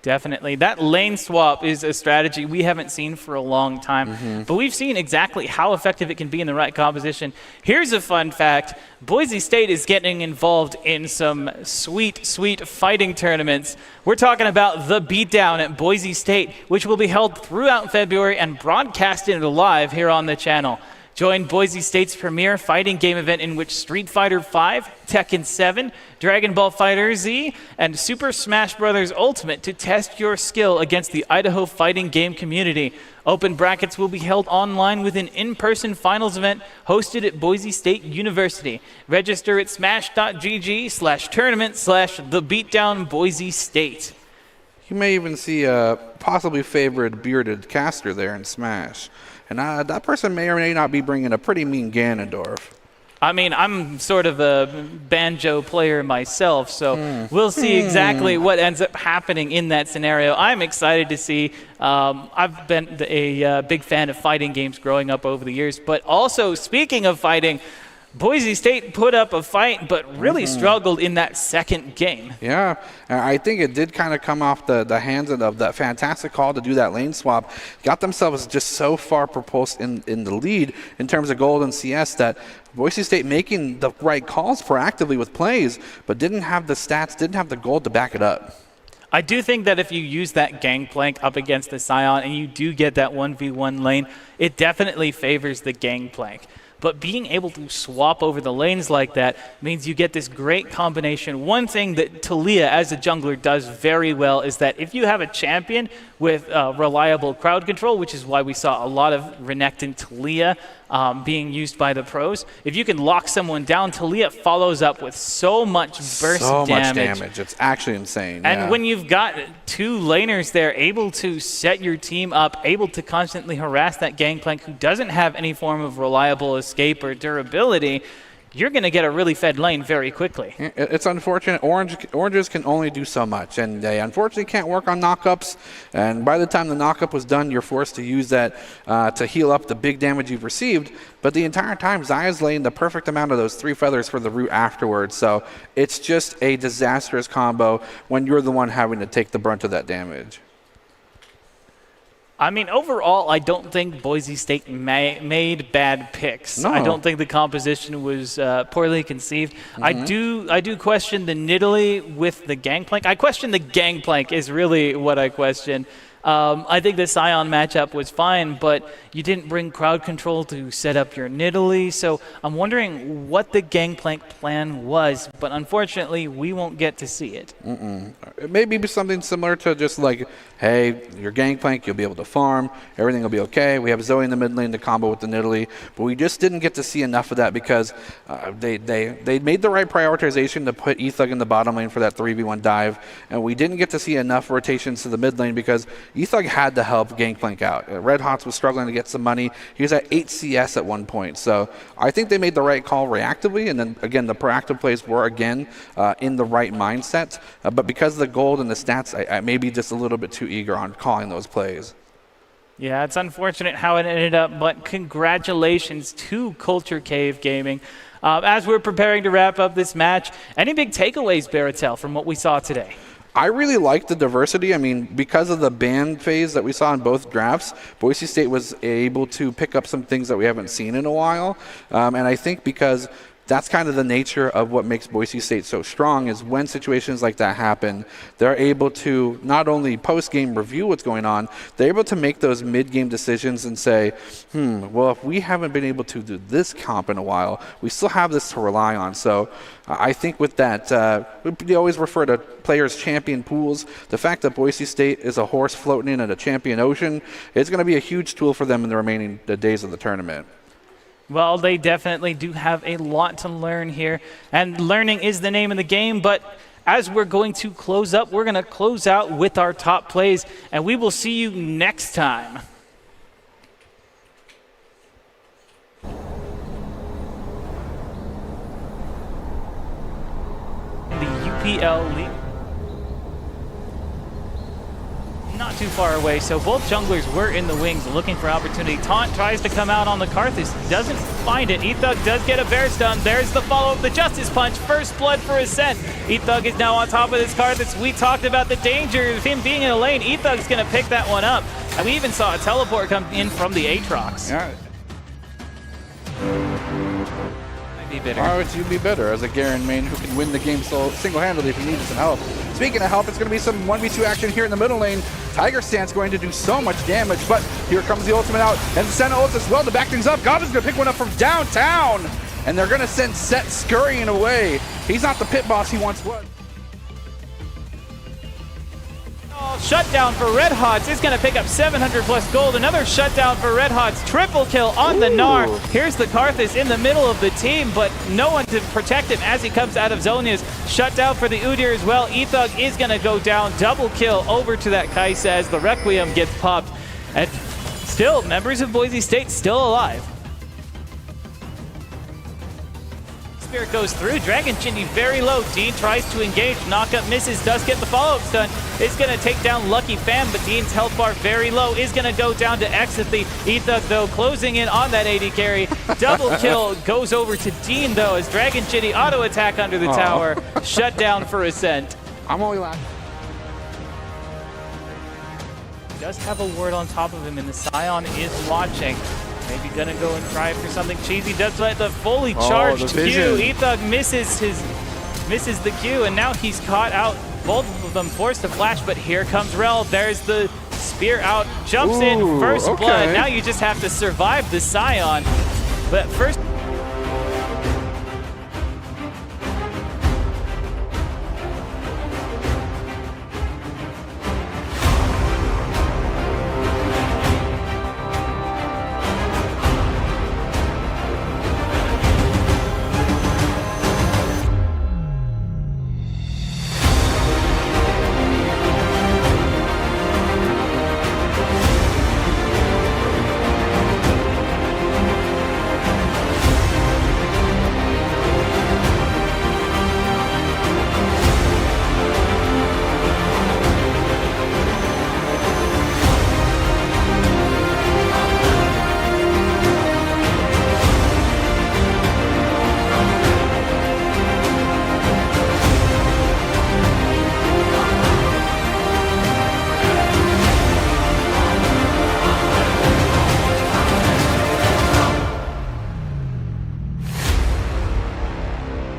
Definitely. That lane swap is a strategy we haven't seen for a long time, but we've seen exactly how effective it can be in the right composition. Here's a fun fact. Boise State is getting involved in some sweet, sweet fighting tournaments. We're talking about the Beatdown at Boise State, which will be held throughout February and broadcasted live here on the channel. Join Boise State's premier fighting game event, in which Street Fighter V, Tekken 7, Dragon Ball FighterZ, and Super Smash Bros. Ultimate to test your skill against the Idaho fighting game community. Open brackets will be held online with an in-person finals event hosted at Boise State University. Register at smash.gg/tournament/thebeatdownboise-state. You may even see a possibly favored bearded caster there in Smash. And that person may or may not be bringing a pretty mean Ganondorf. I mean, I'm sort of a banjo player myself, so we'll see exactly what ends up happening in that scenario. I'm excited to see. I've been a big fan of fighting games growing up over the years, but also, speaking of fighting, Boise State put up a fight, but really struggled in that second game. Yeah, I think it did kind of come off the hands of that fantastic call to do that lane swap. Got themselves just so far propulsed in the lead in terms of gold and CS that Boise State making the right calls proactively with plays, but didn't have the stats, didn't have the gold to back it up. I do think that if you use that Gangplank up against the Scion and you do get that 1v1 lane, it definitely favors the Gangplank. But being able to swap over the lanes like that means you get this great combination. One thing that Taliyah as a jungler does very well is that if you have a champion with reliable crowd control, which is why we saw a lot of Renekton Taliyah being used by the pros, if you can lock someone down, Taliyah follows up with so much burst damage. So much damage. It's actually insane. And when you've got two laners there able to set your team up, able to constantly harass that Gangplank who doesn't have any form of reliable escape or durability, you're going to get a really fed lane very quickly. It's unfortunate. Oranges can only do so much, and they unfortunately can't work on knockups. And by the time the knockup was done, you're forced to use that to heal up the big damage you've received. But the entire time, Xayah's laying the perfect amount of those 3 feathers for the root afterwards. So it's just a disastrous combo when you're the one having to take the brunt of that damage. I mean, overall, I don't think Boise State made bad picks. No. I don't think the composition was poorly conceived. I do question the Nidalee with the Gangplank. I question the Gangplank is really what I question. I think the Scion matchup was fine, but you didn't bring crowd control to set up your Nidalee, so I'm wondering what the Gangplank plan was, but unfortunately, we won't get to see it. It may be something similar to just like, hey, your Gangplank, you'll be able to farm, everything will be okay. We have Zoe in the mid lane to combo with the Nidalee, but we just didn't get to see enough of that because they made the right prioritization to put Ethug in the bottom lane for that 3v1 dive, and we didn't get to see enough rotations to the mid lane because Ethug had to help Gangplank out. Red Hots was struggling to get some money. He was at 8 CS at one point. So I think they made the right call reactively. And then, again, the proactive plays were, again, in the right mindset. But because of the gold and the stats, I may be just a little bit too eager on calling those plays. Yeah, it's unfortunate how it ended up, but congratulations to Culture Cave Gaming. As we're preparing to wrap up this match, any big takeaways, Baratel, from what we saw today? I really liked the diversity. I mean, because of the ban phase that we saw in both drafts, Boise State was able to pick up some things that we haven't seen in a while. And I think because that's kind of the nature of what makes Boise State so strong is when situations like that happen, they're able to not only post-game review what's going on, they're able to make those mid-game decisions and say, well, if we haven't been able to do this comp in a while, we still have this to rely on. So I think with that, we always refer to players' champion pools. The fact that Boise State is a horse floating in at a champion ocean is going to be a huge tool for them in the remaining days of the tournament. Well, they definitely do have a lot to learn here, and learning is the name of the game, but as we're going to close up, we're going to close out with our top plays, and we will see you next time. The UPL League. Not too far away, so both junglers were in the wings looking for opportunity. Taunt tries to come out on the Karthus, doesn't find it. Ethug does get a bear stun. There's the follow-up, the Justice Punch, first blood for Ascent. Ethug is now on top of this Karthus. We talked about the danger of him being in a lane. Ethug's gonna pick that one up. And we even saw a teleport come in from the Aatrox. Yeah. Be bitter. Why would you be better as a Garen main who can win the game single-handedly if he needs some help? Speaking of help, it's going to be some 1v2 action here in the middle lane. Tiger Stance going to do so much damage, but here comes the ultimate out, and Senna ults as well to back things up. Goblin's going to pick one up from downtown, and they're going to send Set scurrying away. He's not the pit boss he once was. Shutdown for Red Hots is going to pick up 700 plus gold. Another shutdown for Red Hots. Triple kill on the Gnar. Here's the Karthus in the middle of the team, but no one to protect him as he comes out of Zonia's. Shutdown for the Udyr as well. Ethug is going to go down. Double kill over to that Kai'Sa as the Requiem gets popped. And still, members of Boise State still alive. Spirit goes through. Dragon Shindy very low. Dean tries to engage. Knockup misses. Does get the follow-up stun. Is going to take down Lucky Fan, but Dean's health bar very low. Is going to go down to Exithy. Ethug, though, closing in on that AD carry. Double kill goes over to Dean, though, as Dragon Shindy auto attack under the tower. Shut down for Ascent. I'm only laughing. Does have a ward on top of him, and the Scion is watching. Maybe gonna go and try for something cheesy. Does let the fully charged Q. Ethug misses the Q, and now he's caught out. Both of them forced to flash, but here comes Rel. There's the spear out, jumps in, first blood. Now you just have to survive the Scion. But first.